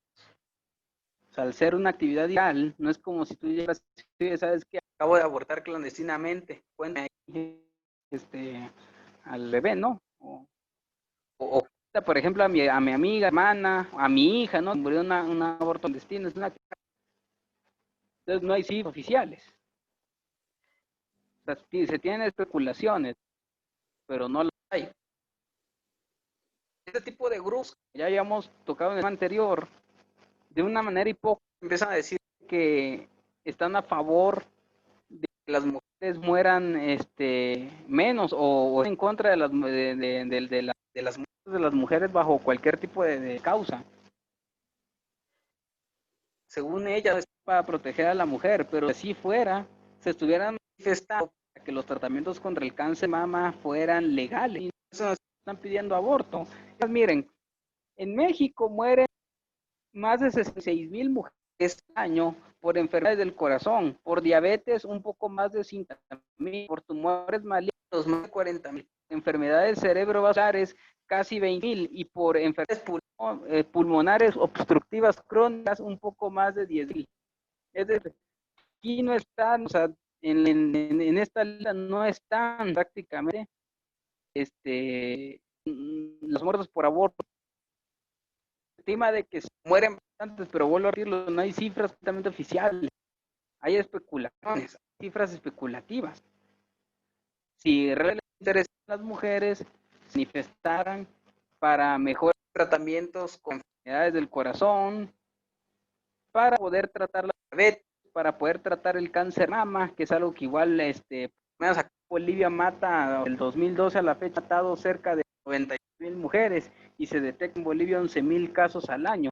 O sea, al ser una actividad ilegal, no es como si tú llegas y sabes que acabo de abortar clandestinamente. Cuéntame ahí, al bebé, ¿no? O por ejemplo, a mi amiga, hermana, a mi hija, ¿no? Murió un aborto clandestino. Entonces no hay cifras oficiales. O sea, se tienen especulaciones, pero no las hay. este tipo de grupos, ya habíamos tocado en el anterior, de una manera hipócrita empiezan a decir que están a favor de que las mujeres mueran menos o en contra de las muertes de las mujeres bajo cualquier tipo de causa. Según ellas, es para proteger a la mujer, pero si así fuera, se estuvieran manifestando para que los tratamientos contra el cáncer de mama fueran legales. Y eso están pidiendo aborto. Pues miren, en México mueren más de 66,000 mujeres al año por enfermedades del corazón, por diabetes un poco más de 50,000, por tumores malignos más de 40,000, enfermedades cerebrovasculares casi 20,000 y por enfermedades pulmonares obstructivas crónicas un poco más de 10,000. Es decir, aquí no están, o sea, en esta lista no están prácticamente las muertes por aborto. Se estima de que se mueren bastantes, pero vuelvo a decirlo, no hay cifras completamente oficiales. Hay especulaciones, cifras especulativas. Si realmente interesan a las mujeres, se manifestaran para mejores tratamientos con enfermedades del corazón, para poder tratar la diabetes, para poder tratar el cáncer de mama, que es algo que igual, menos acá Bolivia mata, del 2012 a la fecha, ha matado cerca de 90,000 mujeres y se detectan en Bolivia 11,000 casos al año.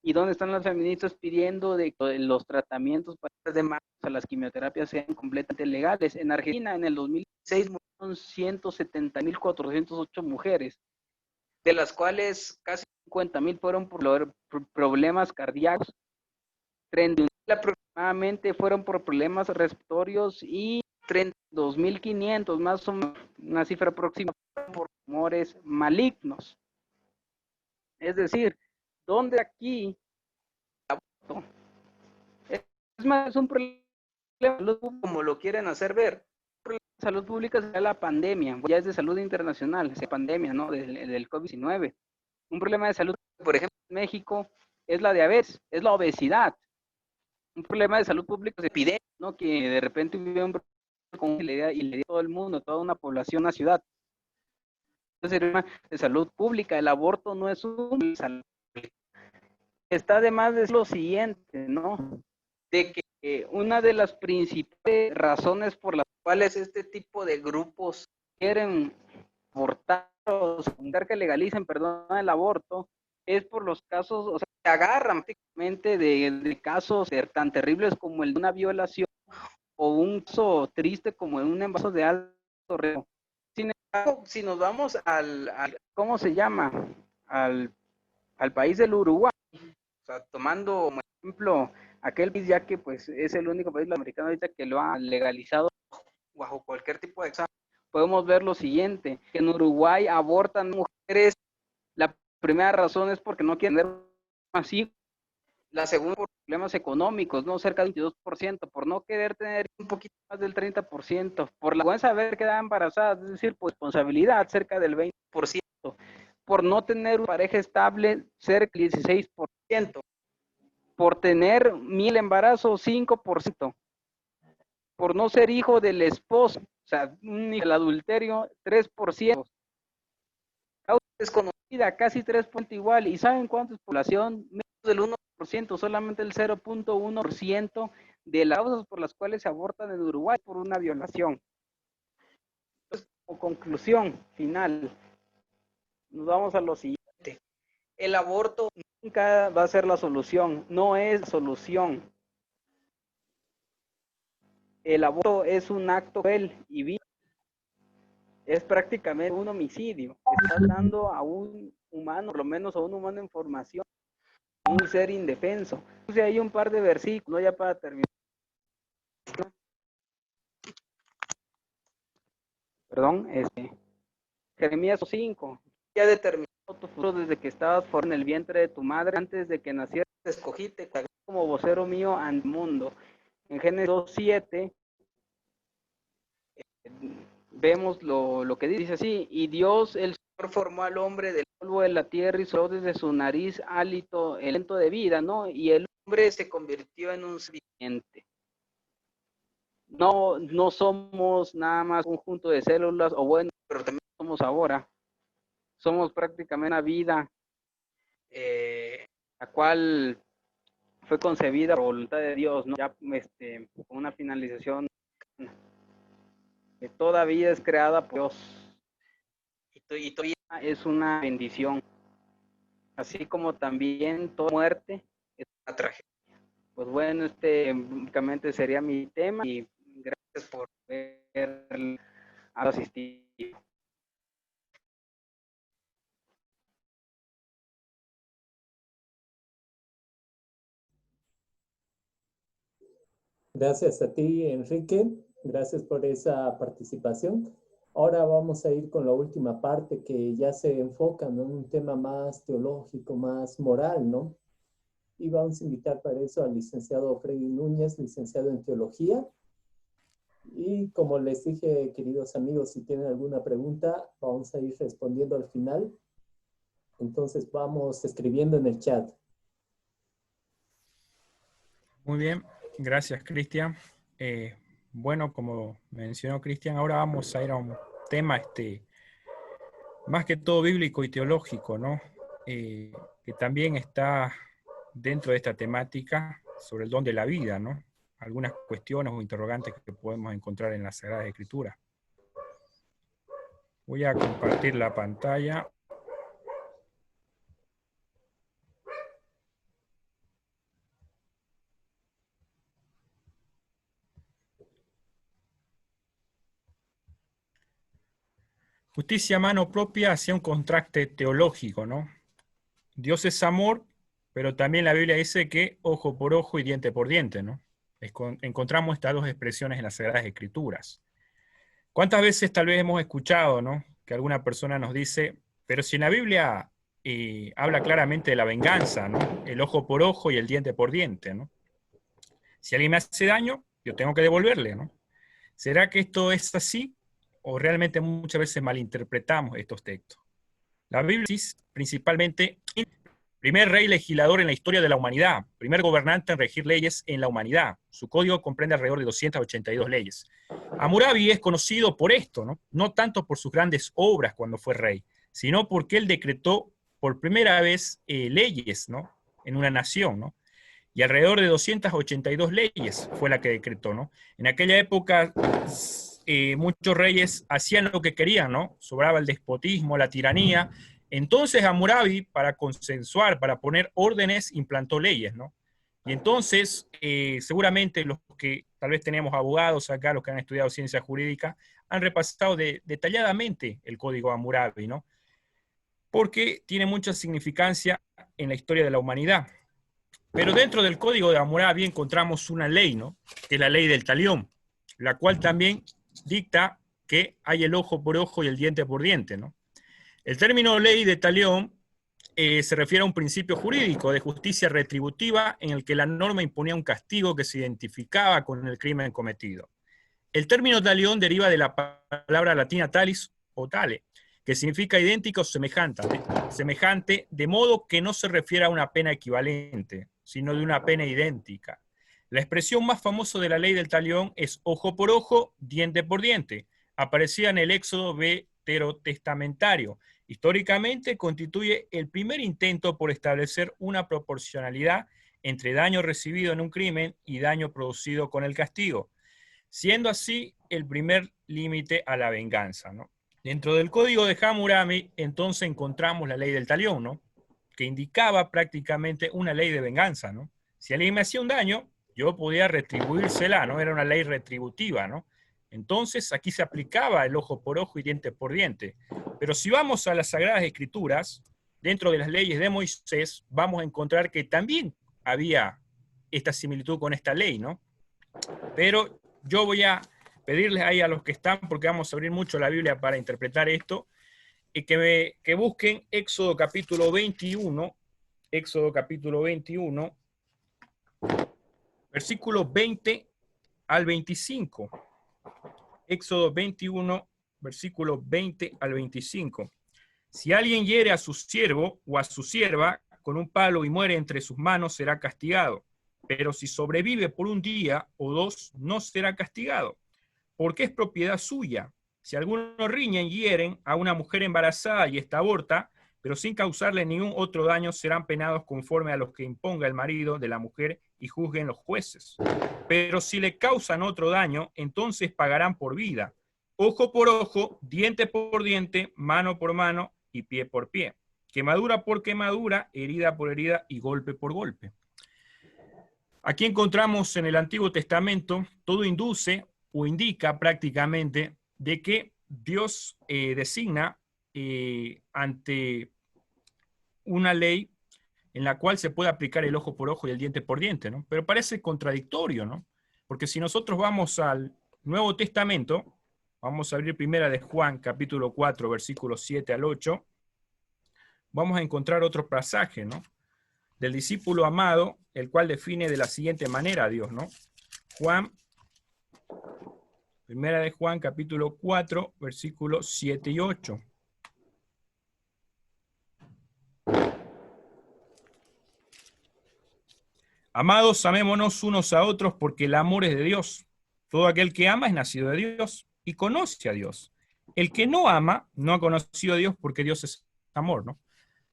¿Y dónde están las feministas pidiendo de que los tratamientos para de mama, o sea, las quimioterapias sean completamente legales? En Argentina, en el 2016, murieron 170,408 mujeres, de las cuales casi 50,000 fueron por problemas cardíacos, 30,000 aproximadamente fueron por problemas respiratorios y 32,500, más o menos, una cifra próxima, por tumores malignos. Es decir, ¿dónde aquí es más un problema de salud como lo quieren hacer ver? Un problema de salud pública es la pandemia, ya es de salud internacional, esa pandemia, ¿no? Del COVID-19. Un problema de salud, por ejemplo, en México, es la diabetes, es la obesidad. Un problema de salud pública es epidemia, ¿no? Que de repente vive un con la idea y le dio a todo el mundo, toda una población, una ciudad. Entonces, un problema de salud pública, el aborto no es un salud pública. Está además de lo siguiente, ¿no? De que una de las principales razones por las cuales este tipo de grupos quieren abortar o que legalicen, perdón, el aborto, es por los casos, o sea, se agarran prácticamente de casos tan terribles como el de una violación o un caso triste como un embarazo de alto riesgo. Sin embargo, si nos vamos al ¿cómo se llama? Al país del Uruguay, o sea, tomando como ejemplo aquel país, ya que pues es el único país latinoamericano ahorita que lo ha legalizado bajo cualquier tipo de examen, podemos ver lo siguiente, que en Uruguay abortan mujeres. La primera razón es porque no quieren tener así. La segunda por problemas económicos, no cerca del 22%, por no querer tener un poquito más del 30%, por la vergüenza de haber quedado embarazada, es decir, por responsabilidad cerca del 20%, por no tener una pareja estable cerca del 16%, por tener 1,000 embarazos 5%, por no ser hijo del esposo, o sea, el adulterio 3%, causa desconocida casi 3% igual, ¿y saben cuánto es población? Menos del 1%, solamente el 0.1% de las causas por las cuales se abortan en Uruguay por una violación. Entonces, como conclusión final, nos vamos a lo siguiente. El aborto nunca va a ser la solución, no es la solución. El aborto es un acto cruel y vil. Es prácticamente un homicidio. Estás dando a un humano, por lo menos a un humano en formación, un ser indefenso. Entonces hay un par de versículos, ya para terminar. Perdón, Jeremías 5. Ya determinó tu futuro desde que estabas en el vientre de tu madre, antes de que nacieras te escogí, te cargué como vocero mío ante el mundo. En Génesis 2:7 vemos lo que dice así, y Dios el Señor formó al hombre del polvo de la tierra y sopló desde su nariz hálito, el aliento de vida, ¿no? Y el hombre se convirtió en un ser viviente. No somos nada más un conjunto de células, o bueno, pero también somos ahora somos prácticamente una vida la cual fue concebida por voluntad de Dios, ¿no? Ya con una finalización que todavía es creada por Dios y todavía es una bendición, así como también toda muerte es una tragedia. Pues bueno, únicamente sería mi tema y gracias por haber asistido. Gracias a ti, Enrique. Gracias por esa participación. Ahora vamos a ir con la última parte que ya se enfoca, ¿no?, en un tema más teológico, más moral, ¿no? Y vamos a invitar para eso al licenciado Freddy Núñez, licenciado en teología. Y como les dije, queridos amigos, si tienen alguna pregunta, vamos a ir respondiendo al final. Entonces vamos escribiendo en el chat. Muy bien, gracias, Cristian. Bueno, como mencionó Cristian, ahora vamos a ir a un tema más que todo bíblico y teológico, ¿no? Que también está dentro de esta temática sobre el don de la vida, ¿no? Algunas cuestiones o interrogantes que podemos encontrar en las Sagradas Escrituras. Voy a compartir la pantalla. Justicia a mano propia hacia un contraste teológico, ¿no? Dios es amor, pero también la Biblia dice que ojo por ojo y diente por diente, ¿no? Encontramos estas dos expresiones en las Sagradas Escrituras. ¿Cuántas veces tal vez hemos escuchado, ¿no?, que alguna persona nos dice, pero si en la Biblia habla claramente de la venganza, ¿no?, el ojo por ojo y el diente por diente, ¿no? Si alguien me hace daño, yo tengo que devolverle, ¿no? ¿Será que esto es así? ¿O realmente muchas veces malinterpretamos estos textos? La Biblia dice principalmente, primer rey legislador en la historia de la humanidad, primer gobernante en regir leyes en la humanidad. Su código comprende alrededor de 282 leyes. Hammurabi es conocido por esto, ¿no? No tanto por sus grandes obras cuando fue rey, sino porque él decretó por primera vez leyes, ¿no?, en una nación, ¿no? Y alrededor de 282 leyes fue la que decretó, ¿no? En aquella época muchos reyes hacían lo que querían, ¿no? Sobraba el despotismo, la tiranía. Entonces Hammurabi, para consensuar, para poner órdenes, implantó leyes, ¿no? Y entonces, seguramente los que tal vez tenemos abogados acá, los que han estudiado ciencia jurídica, han repasado detalladamente el código Hammurabi, ¿no? Porque tiene mucha significancia en la historia de la humanidad. Pero dentro del código de Hammurabi encontramos una ley, ¿no?, que es la ley del talión, la cual también dicta que hay el ojo por ojo y el diente por diente, ¿no? El término ley de talión se refiere a un principio jurídico de justicia retributiva en el que la norma imponía un castigo que se identificaba con el crimen cometido. El término talión deriva de la palabra latina talis o tale, que significa idéntico o semejante, de modo que no se refiere a una pena equivalente, sino de una pena idéntica. La expresión más famosa de la ley del talión es ojo por ojo, diente por diente. Aparecía en el Éxodo veterotestamentario. Históricamente constituye el primer intento por establecer una proporcionalidad entre daño recibido en un crimen y daño producido con el castigo, siendo así el primer límite a la venganza, ¿no? Dentro del código de Hammurabi, entonces encontramos la ley del talión, ¿no?, que indicaba prácticamente una ley de venganza, ¿no? Si alguien me hacía un daño, yo podía retribuírsela, ¿no? Era una ley retributiva, ¿no? Entonces aquí se aplicaba el ojo por ojo y diente por diente. Pero si vamos a las Sagradas Escrituras, dentro de las leyes de Moisés, vamos a encontrar que también había esta similitud con esta ley, ¿no? Pero yo voy a pedirles ahí a los que están, porque vamos a abrir mucho la Biblia para interpretar esto, y que busquen Éxodo capítulo 21, versículos 20 al 25. Éxodo 21, versículos 20 al 25. Si alguien hiere a su siervo o a su sierva con un palo y muere entre sus manos, será castigado. Pero si sobrevive por un día o dos, no será castigado, porque es propiedad suya, Si algunos riñen y hieren a una mujer embarazada y ésta aborta, pero sin causarle ningún otro daño, serán penados conforme a los que imponga el marido de la mujer y juzguen los jueces. Pero si le causan otro daño, entonces pagarán por vida, ojo por ojo, diente por diente, mano por mano y pie por pie. Quemadura por quemadura, herida por herida y golpe por golpe. Aquí encontramos en el Antiguo Testamento, todo induce o indica prácticamente de que Dios designa ante una ley en la cual se puede aplicar el ojo por ojo y el diente por diente, ¿no? Pero parece contradictorio, ¿no? Porque si nosotros vamos al Nuevo Testamento, vamos a abrir primera de Juan, capítulo 4, versículos 7 al 8, vamos a encontrar otro pasaje, ¿no? Del discípulo amado, el cual define de la siguiente manera a Dios, ¿no? Primera de Juan, capítulo 4, versículos 7 y 8. Amados, amémonos unos a otros porque el amor es de Dios. Todo aquel que ama es nacido de Dios y conoce a Dios. El que no ama no ha conocido a Dios porque Dios es amor, ¿no?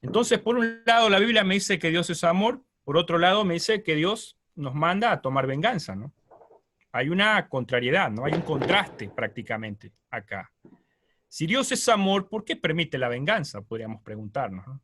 Entonces, por un lado, la Biblia me dice que Dios es amor, por otro lado, me dice que Dios nos manda a tomar venganza, ¿no? Hay una contrariedad, ¿no? Hay un contraste prácticamente acá. Si Dios es amor, ¿por qué permite la venganza? Podríamos preguntarnos, ¿no?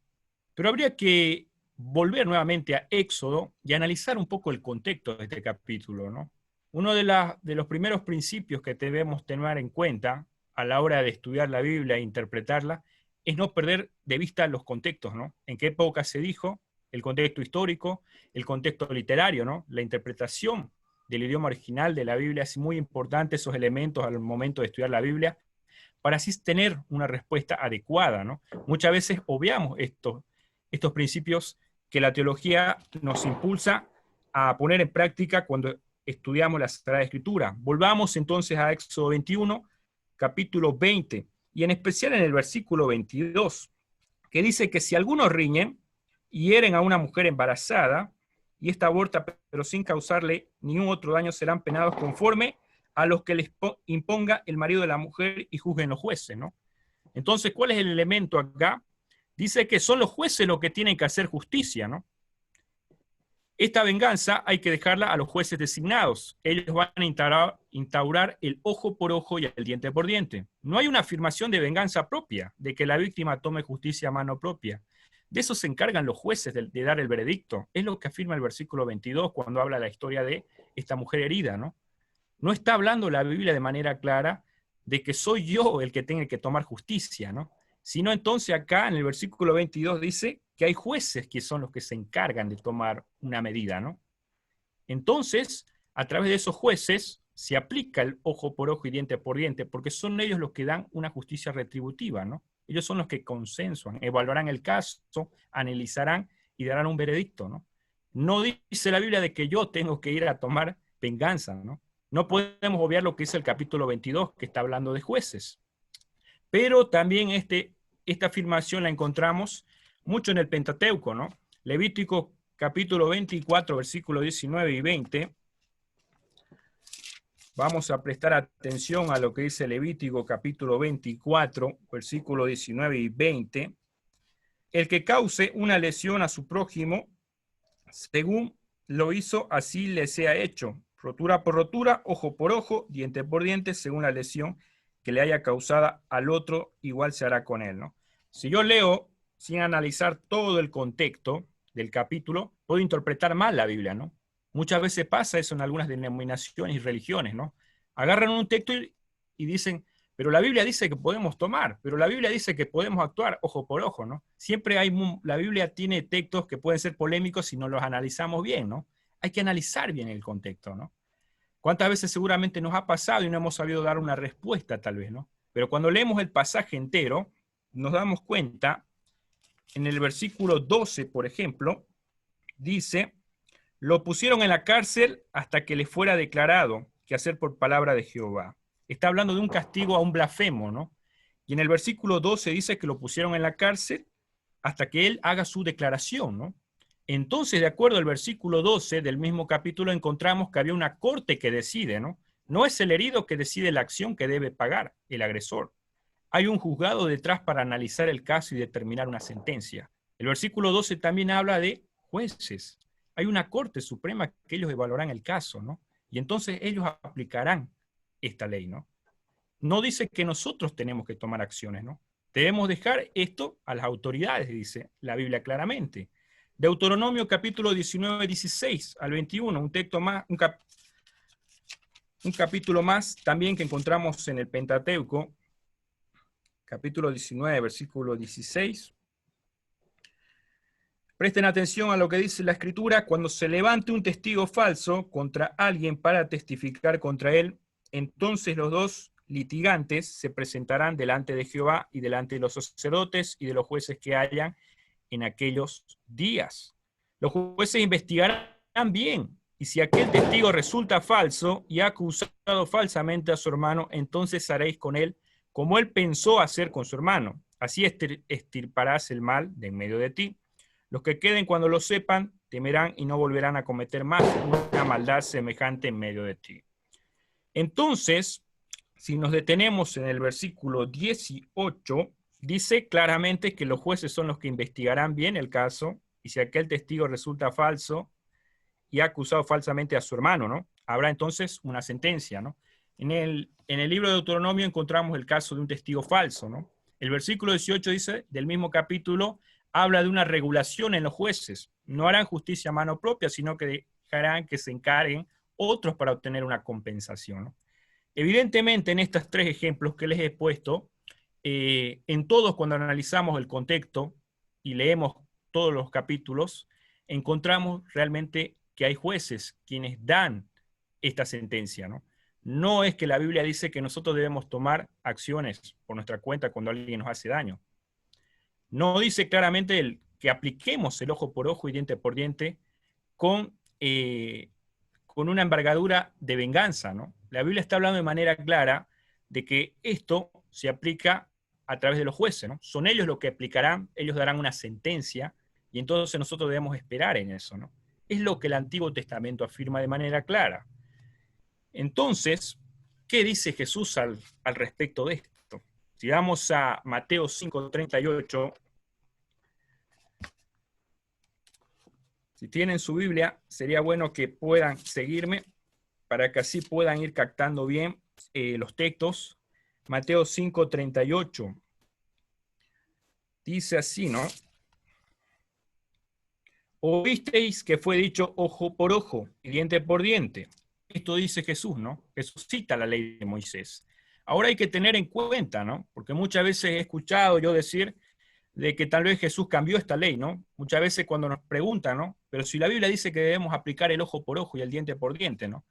Pero habría que volver nuevamente a Éxodo y analizar un poco el contexto de este capítulo, ¿no? Uno de los primeros principios que debemos tener en cuenta a la hora de estudiar la Biblia e interpretarla es no perder de vista los contextos, ¿no? En qué época se dijo, el contexto histórico, el contexto literario, ¿no? La interpretación del idioma original de la Biblia es muy importante, esos elementos al momento de estudiar la Biblia, para así tener una respuesta adecuada, ¿no? Muchas veces obviamos estos principios que la teología nos impulsa a poner en práctica cuando estudiamos la Sagrada Escritura. Volvamos entonces a Éxodo 21, capítulo 20, y en especial en el versículo 22, que dice que si algunos riñen y hieren a una mujer embarazada, y esta aborta, pero sin causarle ningún otro daño, serán penados conforme a los que les imponga el marido de la mujer y juzguen los jueces, ¿no? Entonces, ¿cuál es el elemento acá? Dice que son los jueces los que tienen que hacer justicia, ¿no? Esta venganza hay que dejarla a los jueces designados. Ellos van a instaurar el ojo por ojo y el diente por diente. No hay una afirmación de venganza propia, de que la víctima tome justicia a mano propia. De eso se encargan los jueces de dar el veredicto. Es lo que afirma el versículo 22 cuando habla de la historia de esta mujer herida, ¿no? No está hablando la Biblia de manera clara de que soy yo el que tenga que tomar justicia, ¿no? Sino entonces acá en el versículo 22 dice que hay jueces que son los que se encargan de tomar una medida, ¿no? Entonces, a través de esos jueces se aplica el ojo por ojo y diente por diente, porque son ellos los que dan una justicia retributiva, ¿no? Ellos son los que consensuan, evaluarán el caso, analizarán y darán un veredicto, ¿no? No dice la Biblia de que yo tengo que ir a tomar venganza, ¿no? No podemos obviar lo que dice el capítulo 22, que está hablando de jueces. Pero también esta afirmación la encontramos mucho en el Pentateuco, ¿no? Levítico capítulo 24, versículos 19 y 20. Vamos a prestar atención a lo que dice Levítico capítulo 24, versículos 19 y 20. El que cause una lesión a su prójimo, según lo hizo, así le sea hecho. Rotura por rotura, ojo por ojo, diente por diente, según la lesión que le haya causada al otro, igual se hará con él, ¿no? Si yo leo sin analizar todo el contexto del capítulo, puedo interpretar mal la Biblia, ¿no? Muchas veces pasa eso en algunas denominaciones y religiones, ¿no? Agarran un texto y dicen, pero la Biblia dice que podemos tomar, pero la Biblia dice que podemos actuar ojo por ojo, ¿no? Siempre la Biblia tiene textos que pueden ser polémicos si no los analizamos bien, ¿no? Hay que analizar bien el contexto, ¿no? ¿Cuántas veces seguramente nos ha pasado y no hemos sabido dar una respuesta tal vez, ¿no? Pero cuando leemos el pasaje entero, nos damos cuenta, en el versículo 12, por ejemplo, dice, lo pusieron en la cárcel hasta que le fuera declarado que hacer por palabra de Jehová. Está hablando de un castigo a un blasfemo, ¿no? Y en el versículo 12 dice que lo pusieron en la cárcel hasta que él haga su declaración, ¿no? Entonces, de acuerdo al versículo 12 del mismo capítulo, encontramos que había una corte que decide, ¿no? No es el herido que decide la acción que debe pagar, el agresor. Hay un juzgado detrás para analizar el caso y determinar una sentencia. El versículo 12 también habla de jueces. Hay una corte suprema que ellos evaluarán el caso, ¿no? Y entonces ellos aplicarán esta ley, ¿no? No dice que nosotros tenemos que tomar acciones, ¿no? Debemos dejar esto a las autoridades, dice la Biblia claramente. Deuteronomio capítulo 19, 16 al 21, un texto más, un capítulo más también que encontramos en el Pentateuco, capítulo 19, versículo 16. Presten atención a lo que dice la Escritura: cuando se levante un testigo falso contra alguien para testificar contra él, entonces los dos litigantes se presentarán delante de Jehová y delante de los sacerdotes y de los jueces que hayan en aquellos días. Los jueces investigarán bien, y si aquel testigo resulta falso y ha acusado falsamente a su hermano, entonces haréis con él como él pensó hacer con su hermano. Así extirparás el mal de en medio de ti. Los que queden cuando lo sepan temerán y no volverán a cometer más una maldad semejante en medio de ti. Entonces, si nos detenemos en el versículo 18, dice claramente que los jueces son los que investigarán bien el caso, y si aquel testigo resulta falso y ha acusado falsamente a su hermano, ¿no? Habrá entonces una sentencia, ¿no? En el libro de Deuteronomio encontramos el caso de un testigo falso, ¿no? El versículo 18 dice, del mismo capítulo, habla de una regulación en los jueces. No harán justicia a mano propia, sino que dejarán que se encarguen otros para obtener una compensación, ¿no? Evidentemente, en estos tres ejemplos que les he puesto, en todos, cuando analizamos el contexto y leemos todos los capítulos, encontramos realmente que hay jueces quienes dan esta sentencia, ¿no? No es que la Biblia dice que nosotros debemos tomar acciones por nuestra cuenta cuando alguien nos hace daño. No dice claramente que apliquemos el ojo por ojo y diente por diente con una envergadura de venganza, ¿no? La Biblia está hablando de manera clara de que esto se aplica a través de los jueces, ¿no? Son ellos los que aplicarán, ellos darán una sentencia, y entonces nosotros debemos esperar en eso, ¿no? Es lo que el Antiguo Testamento afirma de manera clara. Entonces, ¿qué dice Jesús al respecto de esto? Si vamos a Mateo 5:38, si tienen su Biblia, sería bueno que puedan seguirme para que así puedan ir captando bien los textos. Mateo 5:38 dice así, ¿no? Oísteis que fue dicho ojo por ojo y diente por diente. Esto dice Jesús, ¿no? Jesús cita la ley de Moisés. Ahora hay que tener en cuenta, ¿no? Porque muchas veces he escuchado yo decir de que tal vez Jesús cambió esta ley, ¿no? Muchas veces cuando nos preguntan, ¿no? Pero si la Biblia dice que debemos aplicar el ojo por ojo y el diente por diente, ¿no?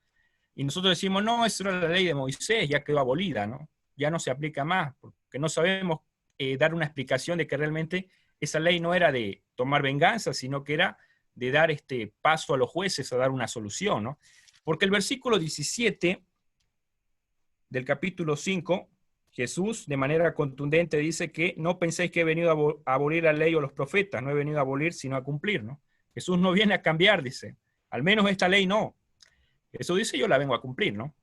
Y nosotros decimos, no, esa era la ley de Moisés, ya quedó abolida, ¿no? Ya no se aplica más, porque no sabemos dar una explicación de que realmente esa ley no era de tomar venganza, sino que era de dar paso a los jueces a dar una solución, ¿no? Porque el versículo 17 del capítulo 5, Jesús de manera contundente dice que no penséis que he venido a abolir la ley o los profetas, no he venido a abolir sino a cumplir, ¿no? Jesús no viene a cambiar, dice, al menos esta ley no. Jesús dice, yo la vengo a cumplir, ¿no?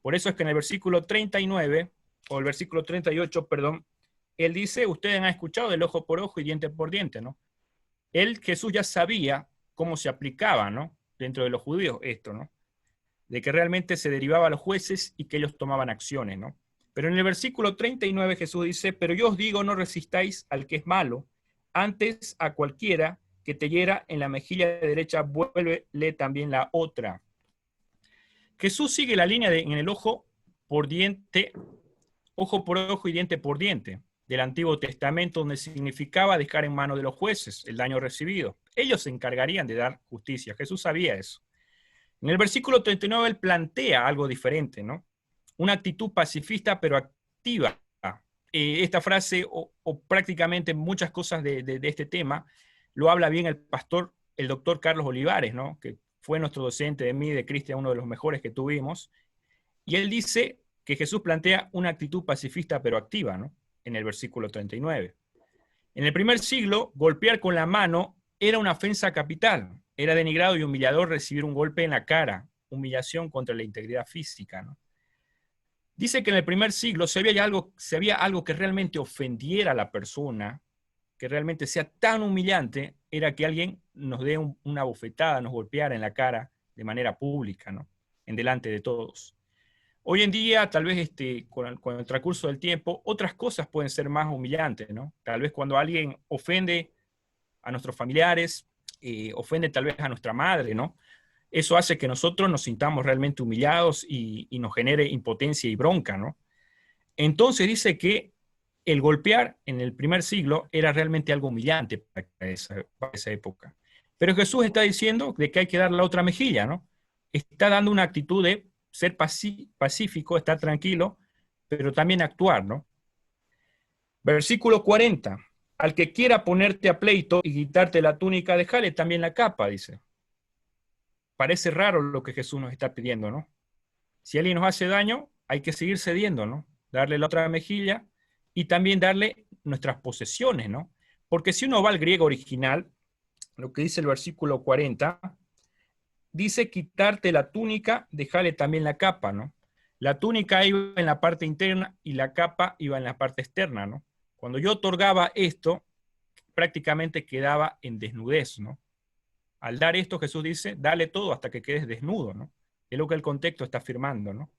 Por eso es que en el versículo 39, o el versículo 38, perdón, él dice, ustedes han escuchado del ojo por ojo y diente por diente, ¿no? Jesús ya sabía cómo se aplicaba, ¿no? Dentro de los judíos esto, ¿no? De que realmente se derivaba a los jueces y que ellos tomaban acciones, ¿no? Pero en el versículo 39 Jesús dice, pero yo os digo, no resistáis al que es malo, antes a cualquiera que te hiera en la mejilla derecha, vuélvele también la otra. Jesús sigue la línea en el ojo por diente, ojo por ojo y diente por diente del Antiguo Testamento, donde significaba dejar en manos de los jueces el daño recibido. Ellos se encargarían de dar justicia. Jesús sabía eso. En el versículo 39 él plantea algo diferente, ¿no? Una actitud pacifista pero activa. Esta frase, o prácticamente muchas cosas de este tema, lo habla bien el doctor Carlos Olivares, ¿no? Que fue nuestro docente de mí, de Cristian, uno de los mejores que tuvimos. Y él dice que Jesús plantea una actitud pacifista pero activa, ¿no? En el versículo 39. En el primer siglo, golpear con la mano era una ofensa capital. Era denigrado y humillador recibir un golpe en la cara, humillación contra la integridad física, ¿no? Dice que en el primer siglo si había algo que realmente ofendiera a la persona, que realmente sea tan humillante, era que alguien nos dé una bofetada, nos golpeara en la cara de manera pública, ¿no? En delante de todos. Hoy en día, tal vez con el transcurso del tiempo, otras cosas pueden ser más humillantes, ¿no? Tal vez cuando alguien ofende a nuestros familiares, ofende tal vez a nuestra madre, ¿no? Eso hace que nosotros nos sintamos realmente humillados y nos genere impotencia y bronca, ¿no? Entonces dice que el golpear en el primer siglo era realmente algo humillante para esa época. Pero Jesús está diciendo de que hay que dar la otra mejilla, ¿no? Está dando una actitud de ser pacífico, estar tranquilo, pero también actuar, ¿no? Versículo 40. Al que quiera ponerte a pleito y quitarte la túnica, déjale también la capa, dice. Parece raro lo que Jesús nos está pidiendo, ¿no? Si alguien nos hace daño, hay que seguir cediendo, ¿no? Darle la otra mejilla y también darle nuestras posesiones, ¿no? Porque si uno va al griego original, lo que dice el versículo 40, dice quitarte la túnica, dejarle también la capa, ¿no? La túnica iba en la parte interna y la capa iba en la parte externa, ¿no? Cuando yo otorgaba esto, prácticamente quedaba en desnudez, ¿no? Al dar esto, Jesús dice, dale todo hasta que quedes desnudo, ¿no? Es lo que el contexto está afirmando, ¿no?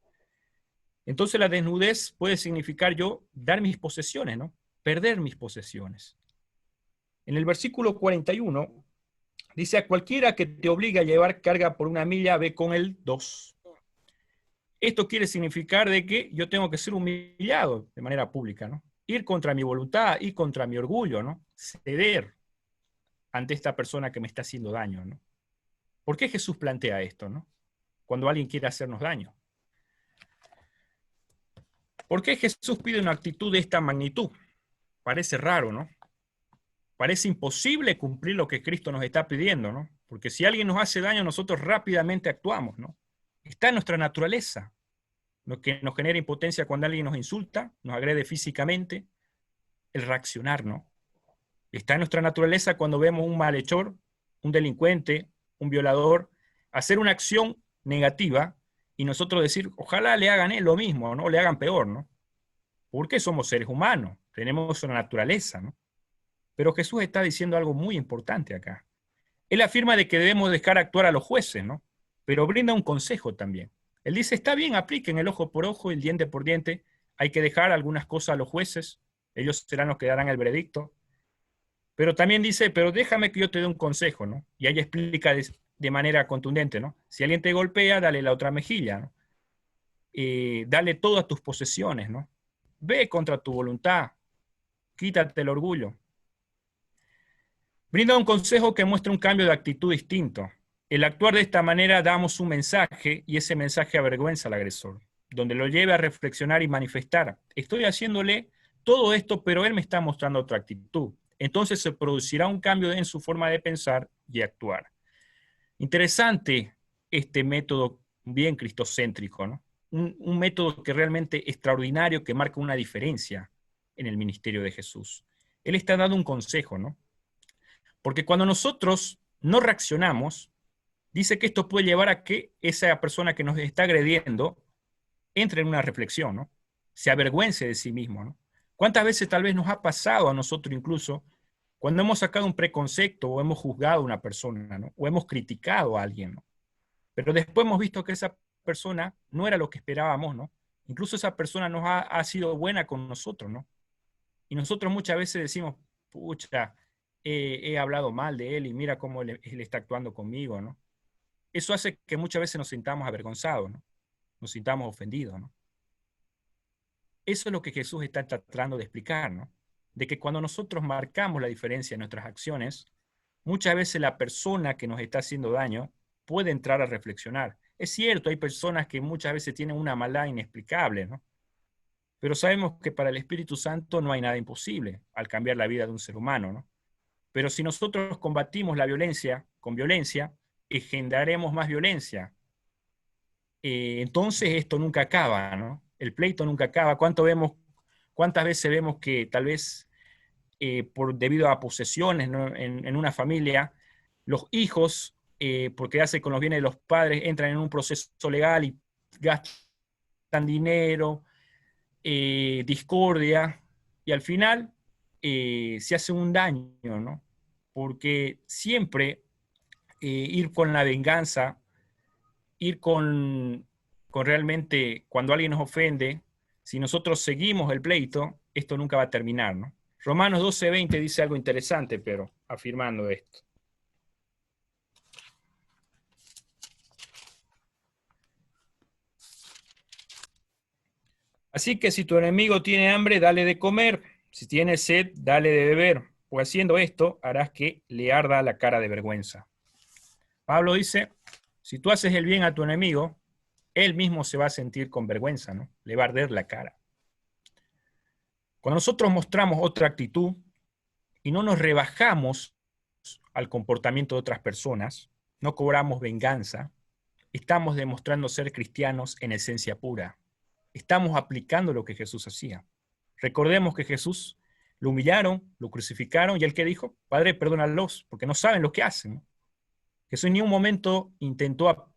Entonces la desnudez puede significar yo dar mis posesiones, ¿no? Perder mis posesiones. En el versículo 41 dice, a cualquiera que te obligue a llevar carga por 1 milla, ve con él 2. Esto quiere significar de que yo tengo que ser humillado de manera pública, ¿no? Ir contra mi voluntad, ir contra mi orgullo, ¿no? Ceder ante esta persona que me está haciendo daño, ¿no? ¿Por qué Jesús plantea esto, ¿no? Cuando alguien quiere hacernos daño. ¿Por qué Jesús pide una actitud de esta magnitud? Parece raro, ¿no? Parece imposible cumplir lo que Cristo nos está pidiendo, ¿no? Porque si alguien nos hace daño, nosotros rápidamente actuamos, ¿no? Está en nuestra naturaleza. Lo que nos genera impotencia cuando alguien nos insulta, nos agrede físicamente, el reaccionar, ¿no? Está en nuestra naturaleza cuando vemos un malhechor, un delincuente, un violador, hacer una acción negativa y nosotros decir, ojalá le hagan lo mismo, ¿no? Le hagan peor, ¿no? Porque somos seres humanos, tenemos una naturaleza, ¿no? Pero Jesús está diciendo algo muy importante acá. Él afirma de que debemos dejar actuar a los jueces, ¿no? Pero brinda un consejo también. Él dice, está bien, apliquen el ojo por ojo y el diente por diente, hay que dejar algunas cosas a los jueces, ellos serán los que darán el veredicto. Pero también dice, pero déjame que yo te dé un consejo, ¿no? Y ahí explica de manera contundente, ¿no? Si alguien te golpea, dale la otra mejilla, ¿no? Dale todas tus posesiones, ¿no? Ve contra tu voluntad, quítate el orgullo. Brinda un consejo que muestra un cambio de actitud distinto. El actuar de esta manera damos un mensaje y ese mensaje avergüenza al agresor, donde lo lleve a reflexionar y manifestar. Estoy haciéndole todo esto, pero él me está mostrando otra actitud. Entonces se producirá un cambio en su forma de pensar y actuar. Interesante este método bien cristocéntrico, ¿no? Un método que realmente extraordinario, que marca una diferencia en el ministerio de Jesús. Él está dando un consejo, ¿no? Porque cuando nosotros no reaccionamos, dice que esto puede llevar a que esa persona que nos está agrediendo entre en una reflexión, ¿no? Se avergüence de sí mismo, ¿no? ¿Cuántas veces tal vez nos ha pasado a nosotros incluso cuando hemos sacado un preconcepto o hemos juzgado a una persona, ¿no? O hemos criticado a alguien, ¿no? Pero después hemos visto que esa persona no era lo que esperábamos, ¿no? Incluso esa persona ha sido buena con nosotros, ¿no? Y nosotros muchas veces decimos, pucha, he hablado mal de él y mira cómo él está actuando conmigo, ¿no? Eso hace que muchas veces nos sintamos avergonzados, ¿no? Nos sintamos ofendidos, ¿no? Eso es lo que Jesús está tratando de explicar, ¿no? De que cuando nosotros marcamos la diferencia en nuestras acciones, muchas veces la persona que nos está haciendo daño puede entrar a reflexionar. Es cierto, hay personas que muchas veces tienen una maldad inexplicable, ¿no? Pero sabemos que para el Espíritu Santo no hay nada imposible al cambiar la vida de un ser humano, ¿no? Pero si nosotros combatimos la violencia con violencia, engendraremos más violencia. Entonces esto nunca acaba, ¿no? El pleito nunca acaba. ¿Cuántas veces vemos que tal vez debido a posesiones, ¿no? en una familia, los hijos, por quedarse con los bienes de los padres, entran en un proceso legal y gastan dinero, discordia, y al final se hace un daño, ¿no? Porque siempre ir con la venganza, ir con realmente, cuando alguien nos ofende, si nosotros seguimos el pleito, esto nunca va a terminar, ¿no? Romanos 12:20 dice algo interesante, pero afirmando esto. Así que si tu enemigo tiene hambre, dale de comer. Si tiene sed, dale de beber. Pues haciendo esto, harás que le arda la cara de vergüenza. Pablo dice, si tú haces el bien a tu enemigo, él mismo se va a sentir con vergüenza, ¿no? Le va a arder la cara. Cuando nosotros mostramos otra actitud y no nos rebajamos al comportamiento de otras personas, no cobramos venganza, estamos demostrando ser cristianos en esencia pura. Estamos aplicando lo que Jesús hacía. Recordemos que Jesús lo humillaron, lo crucificaron, y él que dijo, Padre, perdónalos, porque no saben lo que hacen, ¿no? Jesús en ningún momento intentó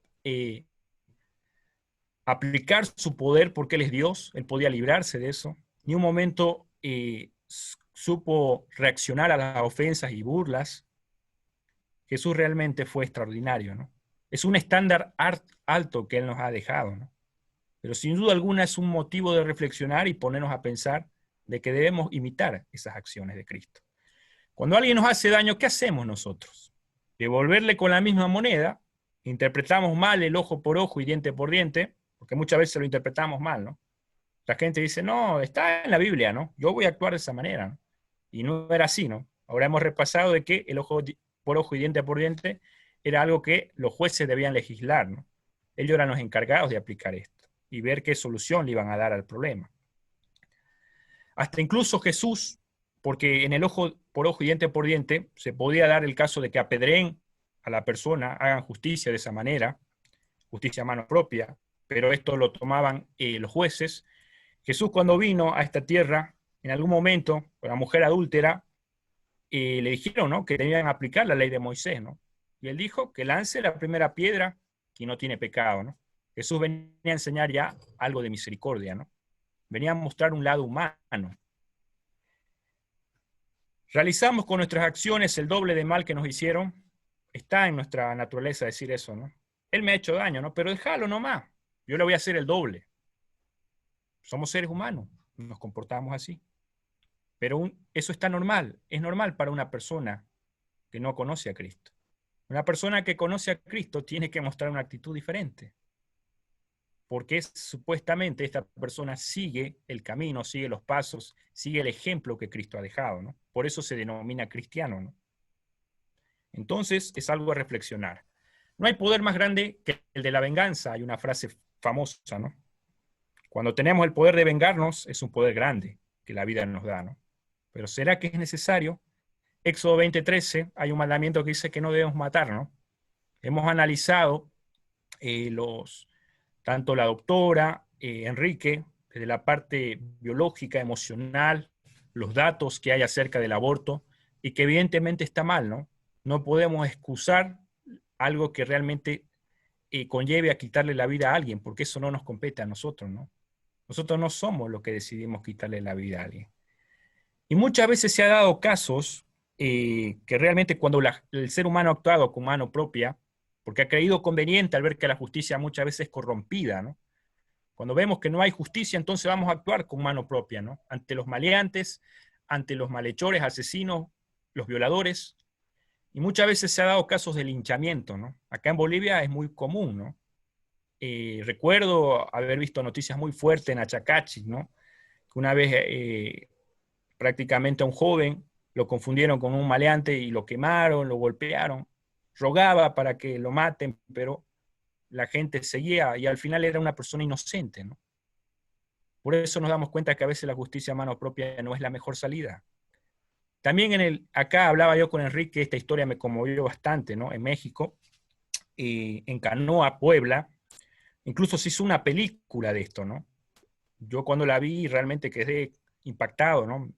aplicar su poder porque Él es Dios, Él podía librarse de eso. Ni un momento supo reaccionar a las ofensas y burlas. Jesús realmente fue extraordinario, ¿no? Es un estándar alto que Él nos ha dejado, ¿no? Pero sin duda alguna es un motivo de reflexionar y ponernos a pensar de que debemos imitar esas acciones de Cristo. Cuando alguien nos hace daño, ¿qué hacemos nosotros? Devolverle con la misma moneda, interpretamos mal el ojo por ojo y diente por diente, porque muchas veces lo interpretamos mal, ¿no? La gente dice, no, está en la Biblia, ¿no? Yo voy a actuar de esa manera, ¿no? Y no era así, ¿no? Ahora hemos repasado de que el ojo por ojo y diente por diente era algo que los jueces debían legislar, ¿no? Ellos eran los encargados de aplicar esto y ver qué solución le iban a dar al problema. Hasta incluso Jesús, porque en el ojo por ojo y diente por diente se podía dar el caso de que apedreen a la persona, hagan justicia de esa manera, justicia a mano propia, pero esto lo tomaban los jueces. Jesús, cuando vino a esta tierra, en algún momento, la mujer adúltera, le dijeron, ¿no?, que tenían que aplicar la ley de Moisés, ¿no? Y él dijo que lance la primera piedra quien no tiene pecado, ¿no? Jesús venía a enseñar ya algo de misericordia, ¿no? Venía a mostrar un lado humano. Realizamos con nuestras acciones el doble de mal que nos hicieron. Está en nuestra naturaleza decir eso, ¿no? Él me ha hecho daño, ¿no? Pero déjalo nomás. Yo le voy a hacer el doble. Somos seres humanos, nos comportamos así. Pero eso está normal. Es normal para una persona que no conoce a Cristo. Una persona que conoce a Cristo tiene que mostrar una actitud diferente. Porque supuestamente esta persona sigue el camino, sigue los pasos, sigue el ejemplo que Cristo ha dejado, ¿no? Por eso se denomina cristiano, ¿no? Entonces es algo a reflexionar. No hay poder más grande que el de la venganza. Hay una frase famosa, ¿no? Cuando tenemos el poder de vengarnos, es un poder grande que la vida nos da, ¿no? Pero ¿será que es necesario? Éxodo 20:13, hay un mandamiento que dice que no debemos matar, ¿no? Hemos analizado tanto la doctora Enrique, desde la parte biológica, emocional, los datos que hay acerca del aborto, y que evidentemente está mal, ¿no? No podemos excusar algo que realmente conlleve a quitarle la vida a alguien, porque eso no nos compete a nosotros, ¿no? Nosotros no somos los que decidimos quitarle la vida a alguien. Y muchas veces se ha dado casos que realmente cuando el ser humano ha actuado con mano propia, porque ha creído conveniente al ver que la justicia muchas veces es corrompida, ¿no? Cuando vemos que no hay justicia, entonces vamos a actuar con mano propia, ¿no? Ante los maleantes, ante los malhechores, asesinos, los violadores. Y muchas veces se ha dado casos de linchamiento, ¿no? Acá en Bolivia es muy común, ¿no? Recuerdo haber visto noticias muy fuertes en Achacachi, ¿no? Que una vez prácticamente a un joven lo confundieron con un maleante y lo quemaron, lo golpearon. Rogaba para que lo maten, pero la gente seguía y al final era una persona inocente, ¿no? Por eso nos damos cuenta que a veces la justicia a mano propia no es la mejor salida. También acá hablaba yo con Enrique, esta historia me conmovió bastante, ¿no? En México, en Canoa, Puebla, incluso se hizo una película de esto, ¿no? Yo cuando la vi realmente quedé impactado, ¿no?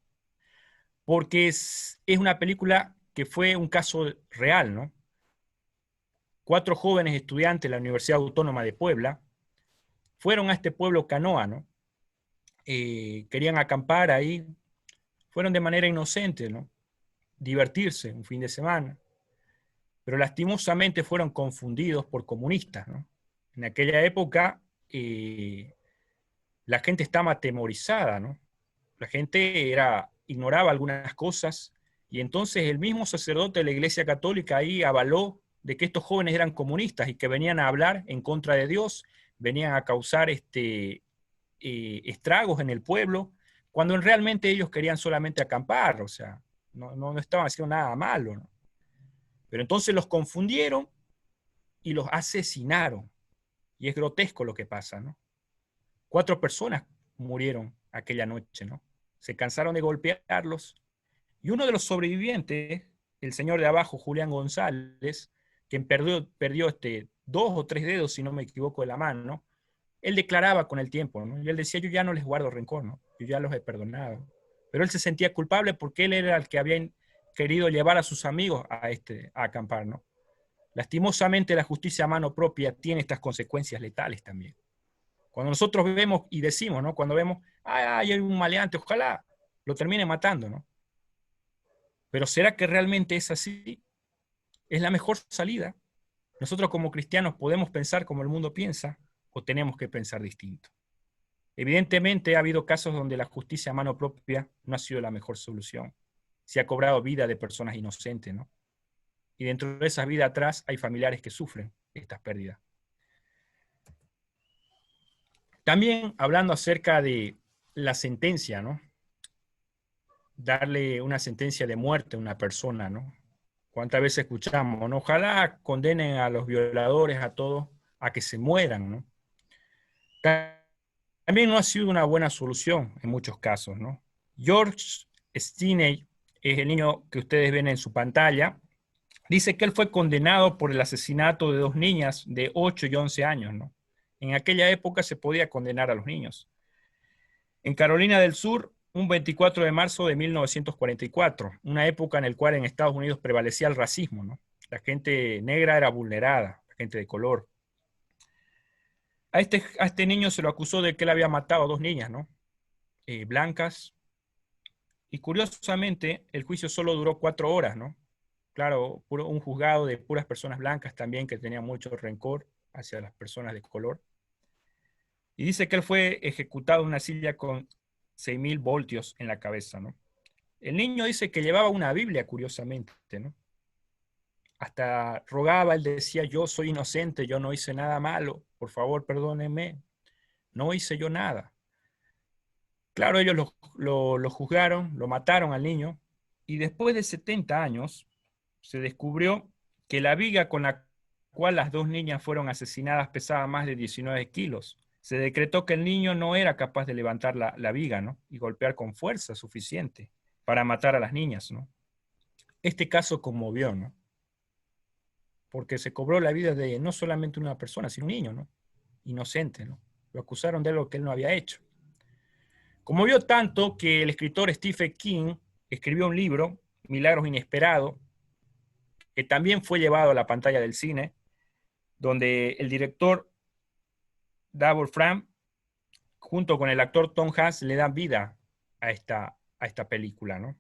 Porque es una película que fue un caso real, ¿no? 4 jóvenes estudiantes de la Universidad Autónoma de Puebla fueron a este pueblo Canoa, ¿no? Querían acampar ahí, fueron de manera inocente, ¿no? Divertirse un fin de semana, pero lastimosamente fueron confundidos por comunistas, ¿no? En aquella época la gente estaba atemorizada, ¿no? La gente ignoraba algunas cosas, y entonces el mismo sacerdote de la Iglesia Católica ahí avaló de que estos jóvenes eran comunistas y que venían a hablar en contra de Dios, venían a causar estragos en el pueblo, cuando realmente ellos querían solamente acampar, o sea, no estaban haciendo nada malo, ¿no? Pero entonces los confundieron y los asesinaron. Y es grotesco lo que pasa, ¿no? 4 personas murieron aquella noche, ¿no? Se cansaron de golpearlos. Y uno de los sobrevivientes, el señor de abajo, Julián González, quien perdió 2 o 3 dedos, si no me equivoco, de la mano, ¿no? Él declaraba con el tiempo, ¿no? Y él decía, yo ya no les guardo rencor, ¿no? Yo ya los he perdonado. Pero él se sentía culpable porque él era el que había querido llevar a sus amigos a acampar, ¿no? Lastimosamente la justicia a mano propia tiene estas consecuencias letales también. Cuando nosotros vemos y decimos, ¿no? Cuando vemos, hay un maleante, ojalá lo termine matando, ¿no? Pero ¿será que realmente es así? ¿Es la mejor salida? ¿Nosotros como cristianos podemos pensar como el mundo piensa o tenemos que pensar distinto? Evidentemente ha habido casos donde la justicia a mano propia no ha sido la mejor solución. Se ha cobrado vida de personas inocentes, ¿no? Y dentro de esa vida atrás hay familiares que sufren estas pérdidas. También hablando acerca de la sentencia, ¿no? Darle una sentencia de muerte a una persona, ¿no? ¿Cuántas veces escuchamos, ¿no? Ojalá condenen a los violadores, a todos, a que se mueran, ¿no? También no ha sido una buena solución en muchos casos, ¿no? George Stinney es el niño que ustedes ven en su pantalla. Dice que él fue condenado por el asesinato de 2 niñas de 8 y 11 años, ¿no? En aquella época se podía condenar a los niños. En Carolina del Sur, un 24 de marzo de 1944, una época en la cual en Estados Unidos prevalecía el racismo, ¿no? La gente negra era vulnerada, la gente de color. A este niño se lo acusó de que él había matado a 2 niñas, ¿no? Blancas. Y curiosamente, el juicio solo duró 4 horas, ¿no? Claro, un juzgado de puras personas blancas también que tenía mucho rencor hacia las personas de color. Y dice que él fue ejecutado en una silla con 6.000 voltios en la cabeza, ¿no? El niño dice que llevaba una Biblia, curiosamente, ¿no? Hasta rogaba, él decía, yo soy inocente, yo no hice nada malo, por favor, perdónenme, no hice yo nada. Claro, ellos lo juzgaron, lo mataron al niño, y después de 70 años se descubrió que la viga con la cual las 2 niñas fueron asesinadas pesaba más de 19 kilos. Se decretó que el niño no era capaz de levantar la viga, ¿no? Y golpear con fuerza suficiente para matar a las niñas, ¿no? Este caso conmovió, ¿no? Porque se cobró la vida de no solamente una persona, sino un niño, ¿no? Inocente, ¿no? Lo acusaron de algo que él no había hecho. Conmovió tanto que el escritor Stephen King escribió un libro, Milagros Inesperados, que también fue llevado a la pantalla del cine, donde el director Davor Fram, junto con el actor Tom Hanks, le dan vida a esta película, ¿no?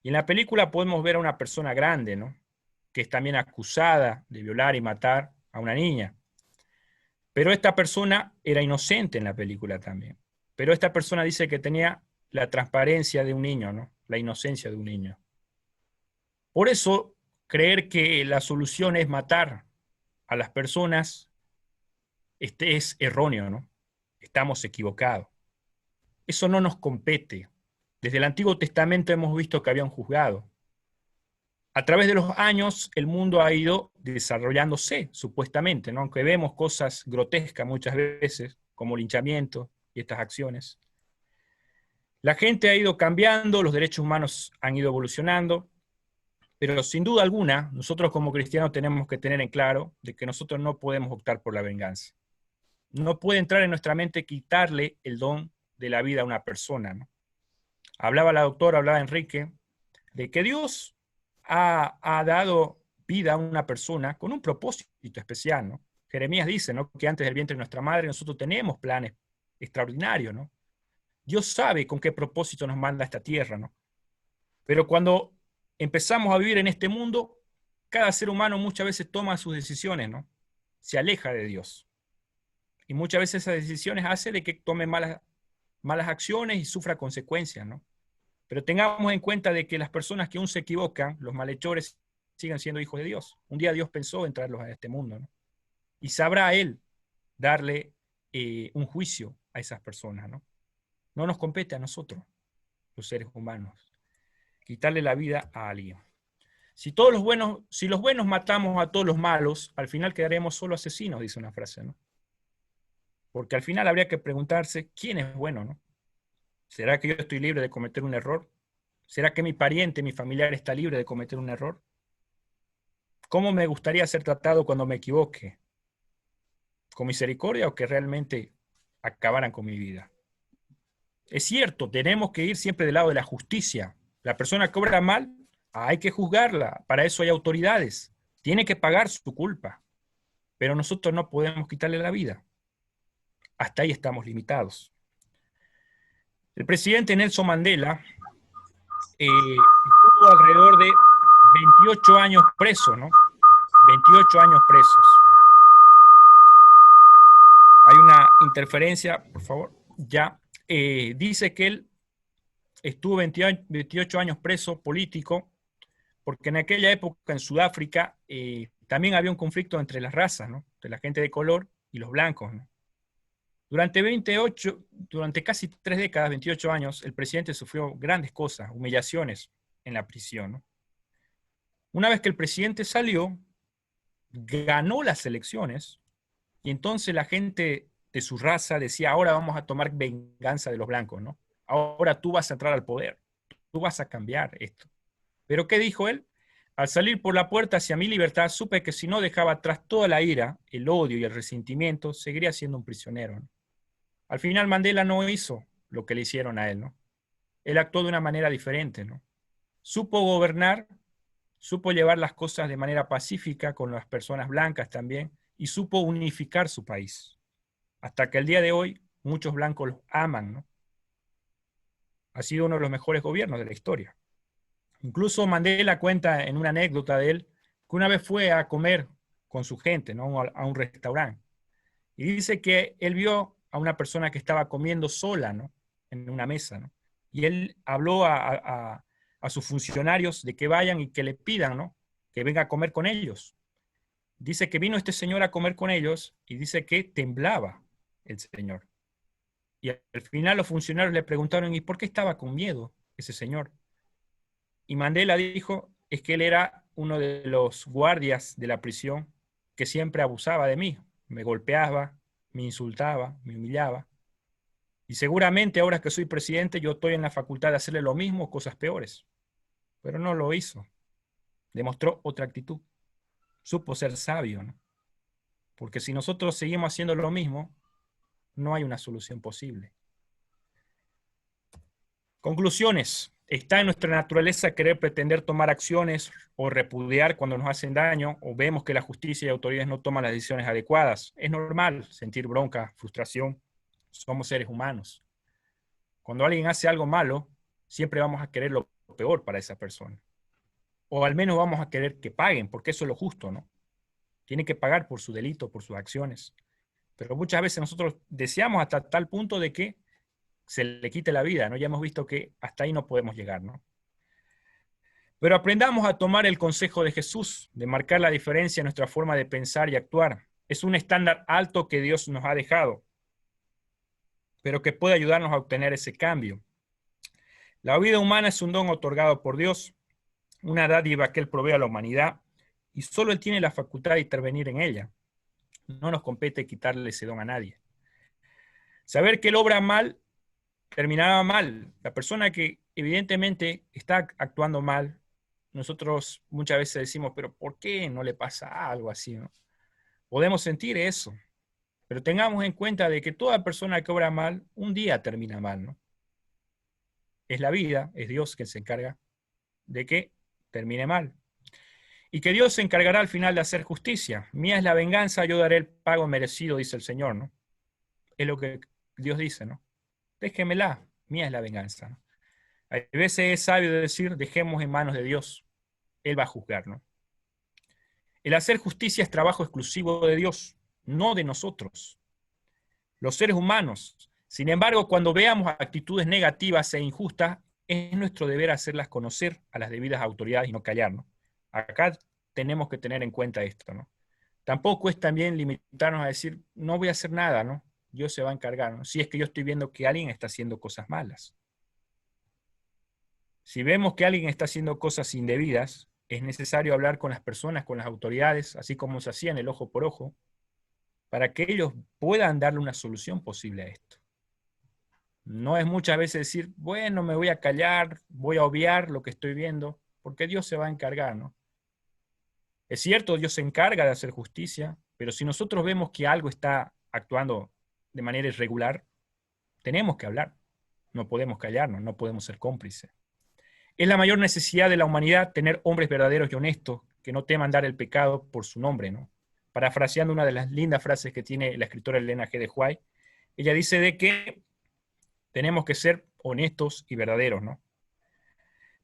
Y en la película podemos ver a una persona grande, ¿no? Que es también acusada de violar y matar a una niña. Pero esta persona era inocente en la película también. Pero esta persona dice que tenía la transparencia de un niño, ¿no? La inocencia de un niño. Por eso, creer que la solución es matar a las personas es erróneo, ¿no? Estamos equivocados. Eso no nos compete. Desde el Antiguo Testamento hemos visto que había un juzgado. A través de los años, el mundo ha ido desarrollándose, supuestamente, ¿no? Aunque vemos cosas grotescas muchas veces, como linchamiento y estas acciones. La gente ha ido cambiando, los derechos humanos han ido evolucionando, pero sin duda alguna, nosotros como cristianos tenemos que tener en claro de que nosotros no podemos optar por la venganza. No puede entrar en nuestra mente quitarle el don de la vida a una persona, ¿no? Hablaba la doctora, hablaba Enrique, de que Dios ha dado vida a una persona con un propósito especial, ¿no? Jeremías dice, ¿no?, que antes del vientre de nuestra madre nosotros tenemos planes extraordinarios, ¿no? Dios sabe con qué propósito nos manda a esta tierra, ¿no? Pero cuando empezamos a vivir en este mundo, cada ser humano muchas veces toma sus decisiones, ¿no? Se aleja de Dios. Y muchas veces esas decisiones hacen de que tome malas acciones y sufra consecuencias, ¿no? Pero tengamos en cuenta de que las personas que aún se equivocan, los malhechores, siguen siendo hijos de Dios. Un día Dios pensó en traerlos a este mundo, ¿no? Y sabrá Él darle un juicio a esas personas, ¿no? No nos compete a nosotros, los seres humanos, quitarle la vida a alguien. Si los buenos matamos a todos los malos, al final quedaremos solo asesinos, dice una frase, ¿no? Porque al final habría que preguntarse quién es bueno, ¿no? ¿Será que yo estoy libre de cometer un error? ¿Será que mi pariente, mi familiar está libre de cometer un error? ¿Cómo me gustaría ser tratado cuando me equivoque? ¿Con misericordia o que realmente acabaran con mi vida? Es cierto, tenemos que ir siempre del lado de la justicia. La persona que obra mal, hay que juzgarla. Para eso hay autoridades. Tiene que pagar su culpa. Pero nosotros no podemos quitarle la vida. Hasta ahí estamos limitados. El presidente Nelson Mandela estuvo alrededor de 28 años preso, ¿no? 28 años presos. Hay una interferencia, por favor. Ya. Dice que él estuvo 28 años preso político, porque en aquella época en Sudáfrica también había un conflicto entre las razas, ¿no? Entre la gente de color y los blancos, ¿no? Durante casi 3 décadas, 28 años, el presidente sufrió grandes cosas, humillaciones en la prisión, ¿no? Una vez que el presidente salió, ganó las elecciones, y entonces la gente de su raza decía, ahora vamos a tomar venganza de los blancos, ¿no? Ahora tú vas a entrar al poder, tú vas a cambiar esto. ¿Pero qué dijo él? Al salir por la puerta hacia mi libertad, supe que si no dejaba atrás toda la ira, el odio y el resentimiento, seguiría siendo un prisionero, ¿no? Al final Mandela no hizo lo que le hicieron a él, ¿no? Él actuó de una manera diferente, ¿no? Supo gobernar, supo llevar las cosas de manera pacífica con las personas blancas también, y supo unificar su país. Hasta que el día de hoy muchos blancos los aman, ¿no? Ha sido uno de los mejores gobiernos de la historia. Incluso Mandela cuenta en una anécdota de él que una vez fue a comer con su gente, ¿no?, a un restaurante. Y dice que él vio a una persona que estaba comiendo sola, ¿no?, en una mesa, ¿no? Y él habló a sus funcionarios de que vayan y que le pidan, ¿no?, que venga a comer con ellos. Dice que vino este señor a comer con ellos y dice que temblaba el señor. Y al final los funcionarios le preguntaron, ¿y por qué estaba con miedo ese señor? Y Mandela dijo, es que él era uno de los guardias de la prisión que siempre abusaba de mí. Me golpeaba, me insultaba, me humillaba. Y seguramente ahora que soy presidente yo estoy en la facultad de hacerle lo mismo, cosas peores. Pero no lo hizo. Demostró otra actitud. Supo ser sabio, ¿no? Porque si nosotros seguimos haciendo lo mismo, no hay una solución posible. Conclusiones. Está en nuestra naturaleza querer pretender tomar acciones o repudiar cuando nos hacen daño o vemos que la justicia y autoridades no toman las decisiones adecuadas. Es normal sentir bronca, frustración. Somos seres humanos. Cuando alguien hace algo malo, siempre vamos a querer lo peor para esa persona. O al menos vamos a querer que paguen, porque eso es lo justo, ¿no? Tienen que pagar por su delito, por sus acciones. Pero muchas veces nosotros deseamos hasta tal punto de que se le quite la vida, ¿no? Ya hemos visto que hasta ahí no podemos llegar, ¿no? Pero aprendamos a tomar el consejo de Jesús, de marcar la diferencia en nuestra forma de pensar y actuar. Es un estándar alto que Dios nos ha dejado, pero que puede ayudarnos a obtener ese cambio. La vida humana es un don otorgado por Dios, una dádiva que Él provee a la humanidad, y solo Él tiene la facultad de intervenir en ella. No nos compete quitarle ese don a nadie. Saber que Él obra mal terminará mal. La persona que evidentemente está actuando mal, nosotros muchas veces decimos, pero ¿por qué no le pasa algo así, ¿no? Podemos sentir eso, pero tengamos en cuenta de que toda persona que obra mal, un día termina mal, ¿no? Es la vida, es Dios quien se encarga de que termine mal. Y que Dios se encargará al final de hacer justicia. Mía es la venganza, yo daré el pago merecido, dice el Señor, ¿no? Es lo que Dios dice, ¿no? Déjemela, mía es la venganza, ¿no? A veces es sabio decir, dejemos en manos de Dios. Él va a juzgar, ¿no? El hacer justicia es trabajo exclusivo de Dios, no de nosotros, los seres humanos. Sin embargo, cuando veamos actitudes negativas e injustas, es nuestro deber hacerlas conocer a las debidas autoridades y no callarnos. Acá tenemos que tener en cuenta esto, ¿no? Tampoco es también limitarnos a decir, no voy a hacer nada, ¿no? Dios se va a encargar, ¿no? Si es que yo estoy viendo que alguien está haciendo cosas malas. Si vemos que alguien está haciendo cosas indebidas, es necesario hablar con las personas, con las autoridades, así como se hacía en el ojo por ojo, para que ellos puedan darle una solución posible a esto. No es muchas veces decir, bueno, me voy a callar, voy a obviar lo que estoy viendo, porque Dios se va a encargar, ¿no? Es cierto, Dios se encarga de hacer justicia, pero si nosotros vemos que algo está actuando de manera irregular, tenemos que hablar. No podemos callarnos, no podemos ser cómplices. Es la mayor necesidad de la humanidad tener hombres verdaderos y honestos que no teman dar el pecado por su nombre, ¿no? Parafraseando una de las lindas frases que tiene la escritora Elena G. de White, ella dice de que tenemos que ser honestos y verdaderos, ¿no?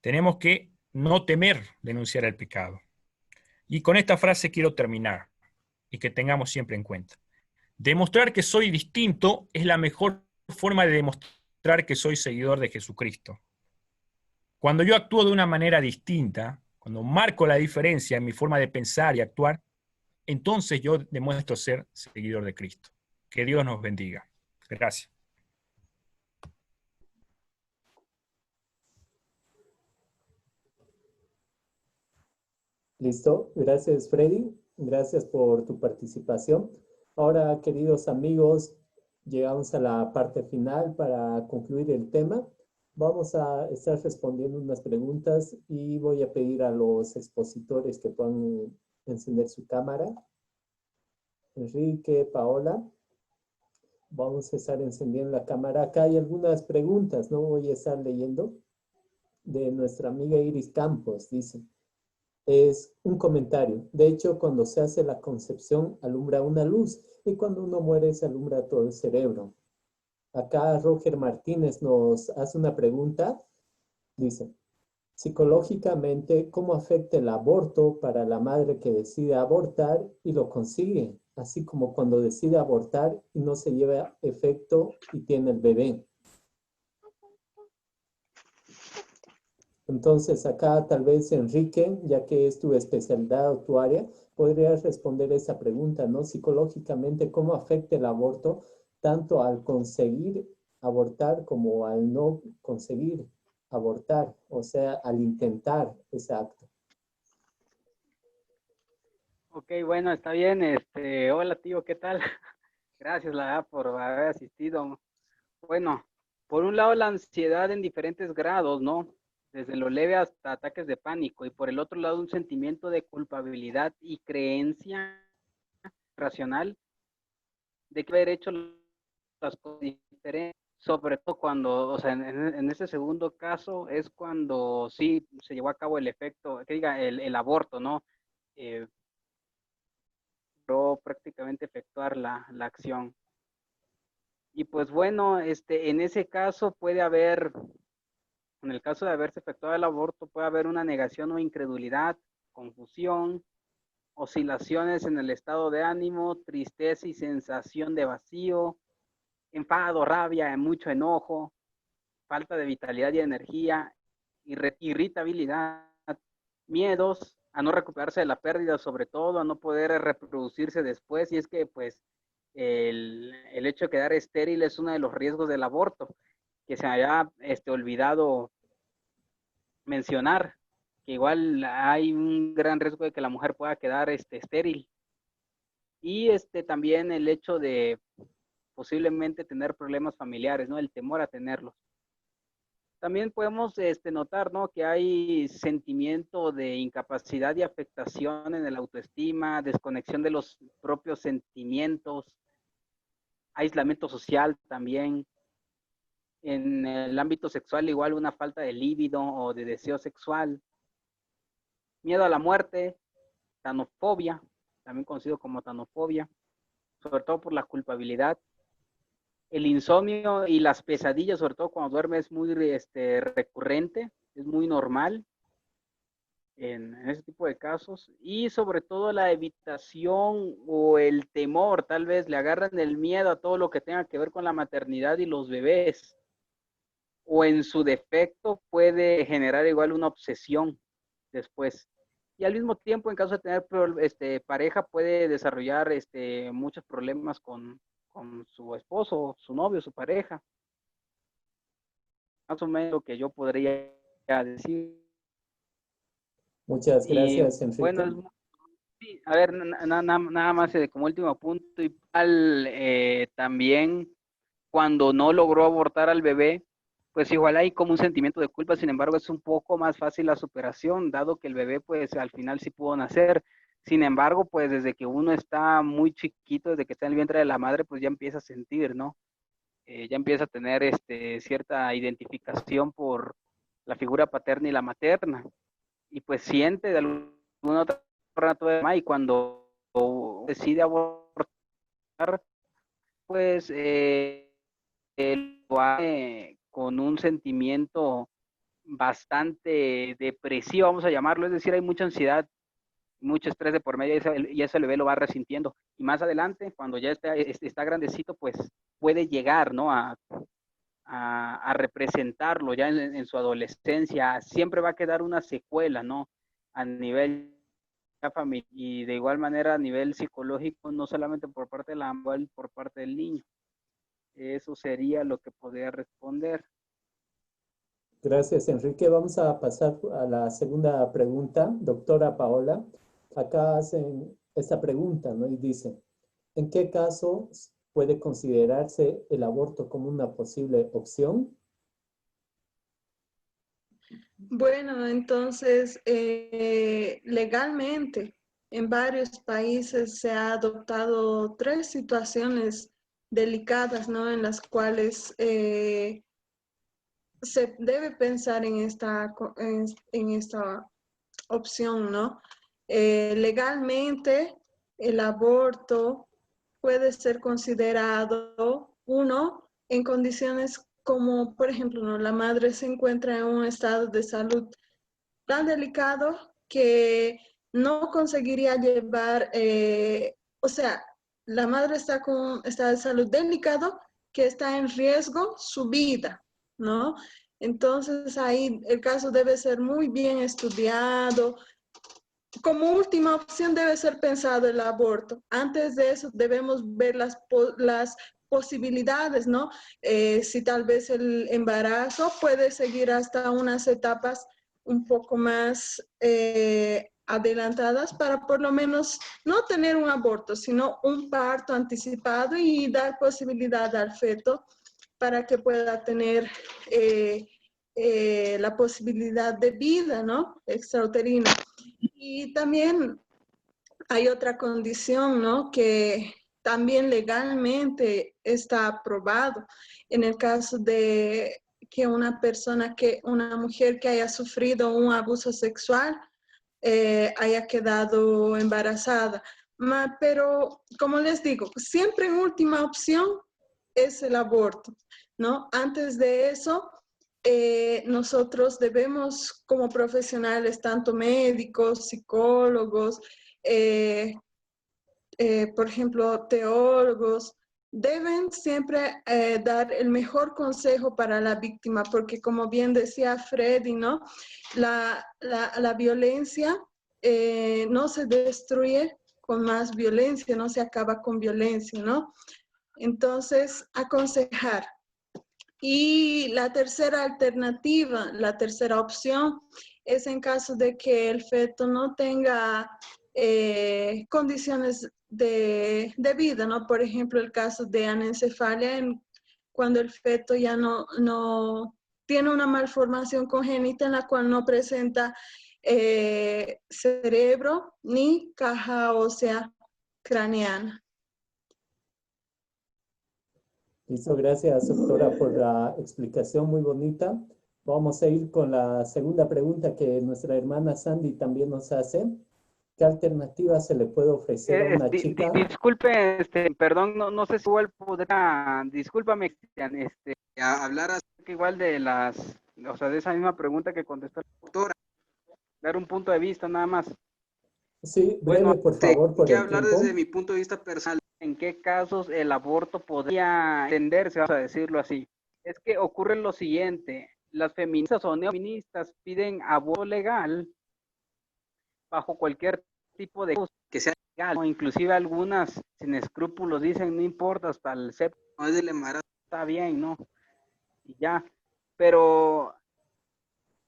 Tenemos que no temer denunciar el pecado. Y con esta frase quiero terminar y que tengamos siempre en cuenta. Demostrar que soy distinto es la mejor forma de demostrar que soy seguidor de Jesucristo. Cuando yo actúo de una manera distinta, cuando marco la diferencia en mi forma de pensar y actuar, entonces yo demuestro ser seguidor de Cristo. Que Dios nos bendiga. Gracias. Listo, gracias Freddy, gracias por tu participación. Ahora, queridos amigos, llegamos a la parte final para concluir el tema. Vamos a estar respondiendo unas preguntas y voy a pedir a los expositores que puedan encender su cámara. Enrique, Paola, vamos a estar encendiendo la cámara. Acá hay algunas preguntas, no voy a estar leyendo, de nuestra amiga Iris Campos, dice. Es un comentario. De hecho, cuando se hace la concepción, alumbra una luz y cuando uno muere se alumbra todo el cerebro. Acá Roger Martínez nos hace una pregunta. Dice, psicológicamente, ¿cómo afecta el aborto para la madre que decide abortar y lo consigue? Así como cuando decide abortar y no se lleva efecto y tiene el bebé. Entonces, acá tal vez Enrique, ya que es tu especialidad o tu área, podrías responder esa pregunta, ¿no? Psicológicamente, ¿cómo afecta el aborto tanto al conseguir abortar como al no conseguir abortar? O sea, al intentar ese acto. Ok, bueno, está bien. Hola tío, ¿qué tal? Gracias, la verdad, por haber asistido. Bueno, por un lado la ansiedad en diferentes grados, ¿no? Desde lo leve hasta ataques de pánico, y por el otro lado un sentimiento de culpabilidad y creencia racional de que haber hecho las cosas diferentes, sobre todo cuando, o sea, en ese segundo caso es cuando sí se llevó a cabo el efecto, que diga, el aborto, ¿no? Logró prácticamente efectuar la acción. Y pues bueno, en ese caso puede haber, en el caso de haberse efectuado el aborto, puede haber una negación o incredulidad, confusión, oscilaciones en el estado de ánimo, tristeza y sensación de vacío, enfado, rabia, mucho enojo, falta de vitalidad y energía, irritabilidad, miedos a no recuperarse de la pérdida, sobre todo a no poder reproducirse después. Y es que pues el hecho de quedar estéril es uno de los riesgos del aborto, que se haya olvidado mencionar, que igual hay un gran riesgo de que la mujer pueda quedar estéril. Y también el hecho de posiblemente tener problemas familiares, ¿no? El temor a tenerlos. También podemos notar, ¿no? Que hay sentimiento de incapacidad y afectación en el autoestima, desconexión de los propios sentimientos, aislamiento social también. En el ámbito sexual igual una falta de líbido o de deseo sexual. Miedo a la muerte, tanofobia, también conocido como tanofobia, sobre todo por la culpabilidad. El insomnio y las pesadillas, sobre todo cuando duerme, es muy recurrente, es muy normal en ese tipo de casos. Y sobre todo la evitación o el temor, tal vez le agarran el miedo a todo lo que tenga que ver con la maternidad y los bebés. O en su defecto puede generar igual una obsesión después. Y al mismo tiempo, en caso de tener pareja, puede desarrollar muchos problemas con su esposo, su novio, su pareja. Más o menos lo que yo podría decir. Muchas Y gracias, Enrique. bueno, sí, a ver, nada más como último punto, y también cuando no logró abortar al bebé, pues igual hay como un sentimiento de culpa. Sin embargo, es un poco más fácil la superación, dado que el bebé pues al final sí pudo nacer. Sin embargo, pues desde que uno está muy chiquito, desde que está en el vientre de la madre, pues ya empieza a sentir, ¿no? Ya empieza a tener cierta identificación por la figura paterna y la materna, y pues siente de alguna otra forma, y cuando decide abortar, pues lo hace con un sentimiento bastante depresivo, vamos a llamarlo. Es decir, hay mucha ansiedad, mucho estrés de por medio, y ese bebé lo va resintiendo. Y más adelante, cuando ya está grandecito, pues puede llegar, ¿no? A representarlo ya en su adolescencia. Siempre va a quedar una secuela, ¿no? A nivel familiar, y de igual manera a nivel psicológico, no solamente por parte de la mamá, por parte del niño. Eso sería lo que podría responder. Gracias, Enrique. Vamos a pasar a la segunda pregunta. Doctora Paola, acá hacen esta pregunta, ¿no? Y dice, ¿en qué caso puede considerarse el aborto como una posible opción? Bueno, entonces, legalmente en varios países se ha adoptado tres situaciones delicadas, ¿no? En las cuales se debe pensar en esta opción, ¿no? Legalmente, el aborto puede ser considerado, uno, en condiciones como, por ejemplo, ¿no? La madre se encuentra en un estado de salud tan delicado que no conseguiría llevar, o sea, la madre está con un estado de salud delicado que está en riesgo su vida, ¿no? Entonces ahí el caso debe ser muy bien estudiado. Como última opción debe ser pensado el aborto. Antes de eso debemos ver las posibilidades, ¿no? Si tal vez el embarazo puede seguir hasta unas etapas un poco más adelantadas para por lo menos no tener un aborto, sino un parto anticipado y dar posibilidad al feto para que pueda tener la posibilidad de vida, ¿no? Extrauterina. Y también hay otra condición, ¿no? Que también legalmente está aprobado en el caso de que una mujer que haya sufrido un abuso sexual haya quedado embarazada. Pero, como les digo, siempre en última opción es el aborto, ¿no? Antes de eso, nosotros debemos, como profesionales, tanto médicos, psicólogos, por ejemplo, teólogos, deben siempre dar el mejor consejo para la víctima, porque como bien decía Freddy, ¿no? La violencia no se destruye con más violencia, no se acaba con violencia, ¿no? Entonces, aconsejar. Y la tercera alternativa, la tercera opción, es en caso de que el feto no tenga condiciones de vida, ¿no? Por ejemplo, el caso de anencefalia, cuando el feto ya no tiene una malformación congénita en la cual no presenta cerebro ni caja ósea craneana. Listo, gracias, doctora, por la explicación muy bonita. Vamos a ir con la segunda pregunta que nuestra hermana Sandy también nos hace. ¿Qué alternativa se le puede ofrecer a una chica? Disculpe, perdón, no sé si igual podrá, discúlpame, Cristian, hablar acerca igual de o sea, de esa misma pregunta que contestó la doctora, dar un punto de vista nada más. Sí, breve, por favor, por que el hablar tiempo. desde mi punto de vista personal. ¿En qué casos el aborto podría entenderse, vamos a decirlo así? Es que ocurre lo siguiente, las feministas o neofeministas piden aborto legal bajo cualquier tipo de que sea legal, o inclusive algunas sin escrúpulos dicen no importa, hasta el séptimo mes del embarazo está bien, ¿no? Y ya, pero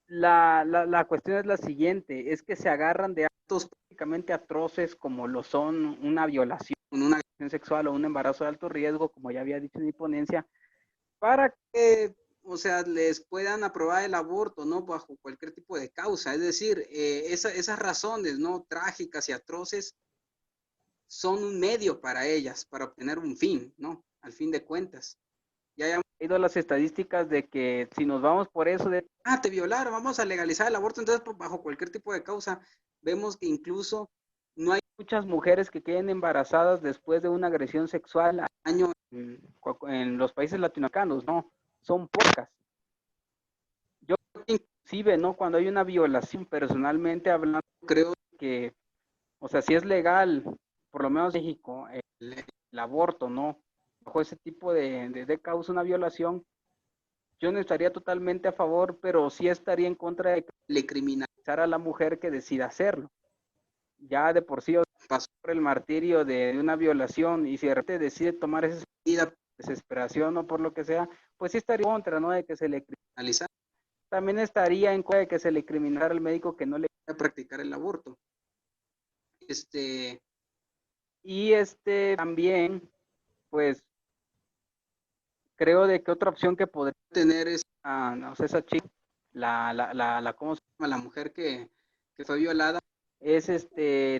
la cuestión es la siguiente, es que se agarran de actos prácticamente atroces como lo son una violación, una agresión sexual o un embarazo de alto riesgo, como ya había dicho en mi ponencia, para que, o sea, les puedan aprobar el aborto, ¿no? Bajo cualquier tipo de causa. Es decir, esas razones, ¿no? Trágicas y atroces son un medio para ellas, para obtener un fin, ¿no? Al fin de cuentas. Ya hemos ido las estadísticas de que si nos vamos por eso de, te violaron, vamos a legalizar el aborto, entonces bajo cualquier tipo de causa, vemos que incluso no hay muchas mujeres que queden embarazadas después de una agresión sexual al año en los países latinoamericanos, ¿no? Son pocas. Yo creo que inclusive, ¿no? Cuando hay una violación, personalmente hablando, creo que, o sea, si es legal, por lo menos en México, el aborto, ¿no? Bajo ese tipo de causa, una violación, yo no estaría totalmente a favor, pero sí estaría en contra de que le criminalizar a la mujer que decida hacerlo. Ya de por sí pasó por el martirio de una violación y si de repente decide tomar esa medida por desesperación o por lo que sea, pues sí estaría en contra, ¿no? De que se le criminalizara. También estaría en contra de que se le criminalizara al médico que no le quiera practicar el aborto. Y también, pues, creo de que otra opción que podría tener es, no sé, esa chica, ¿cómo se llama? La mujer que fue violada, es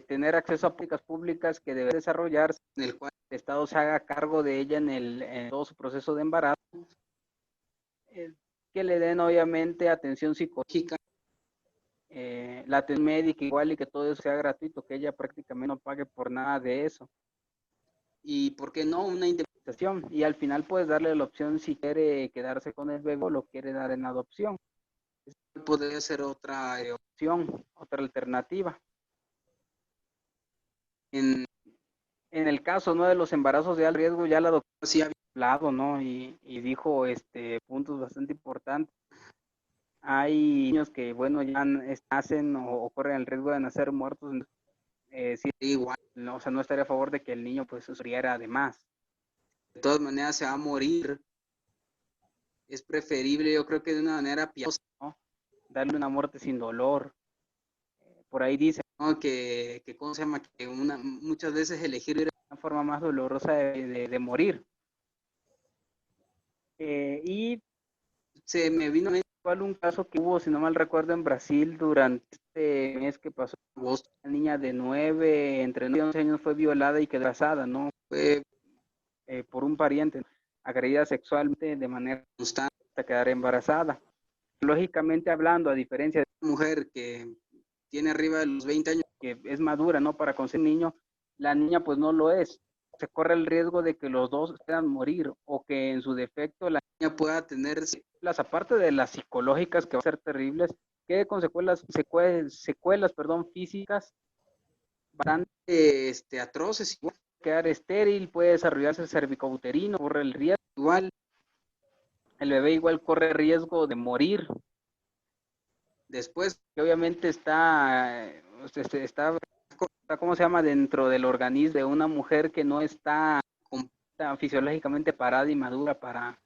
tener acceso a políticas públicas que deben desarrollarse, en el cual el Estado se haga cargo de ella en todo su proceso de embarazo, que le den obviamente atención psicológica, la atención médica igual y que todo eso sea gratuito, que ella prácticamente no pague por nada de eso. Y por qué no una indemnización, y al final puedes darle la opción si quiere quedarse con el bebé o lo quiere dar en adopción. Esa podría ser otra opción, otra alternativa. En el caso, ¿no?, de los embarazos de alto riesgo, ya la doctora sí había hablado, ¿no? Y dijo puntos bastante importantes. Hay niños que, bueno, ya nacen o corren el riesgo de nacer muertos. Sí, igual, ¿no? O sea, no estaría a favor de que el niño pues sufriera además. De todas maneras se va a morir. Es preferible, yo creo que de una manera piadosa, ¿no? Darle una muerte sin dolor. Por ahí dice, ¿no?, que ¿cómo se llama? Que muchas veces elegir es una forma más dolorosa de morir. Y se me vino a igual un caso que hubo, si no mal recuerdo, en Brasil durante este mes que pasó en agosto. Una niña de entre 9 y 11 años fue violada y quedó embarazada, ¿no? Fue por un pariente, agredida sexualmente de manera constante hasta quedar embarazada. Lógicamente hablando, a diferencia de una mujer que tiene arriba de los 20 años, que es madura, ¿no?, para concebir un niño, la niña pues no lo es. Se corre el riesgo de que los dos puedan morir o que en su defecto la niña pueda tener secuelas, aparte de las psicológicas que van a ser terribles, quede con secuelas físicas bastante atroces. Igual quedar estéril, puede desarrollarse cervicouterino, corre el riesgo. Igual el bebé igual corre riesgo de morir. Después, que obviamente está ¿cómo se llama?, dentro del organismo de una mujer que no está fisiológicamente parada y madura para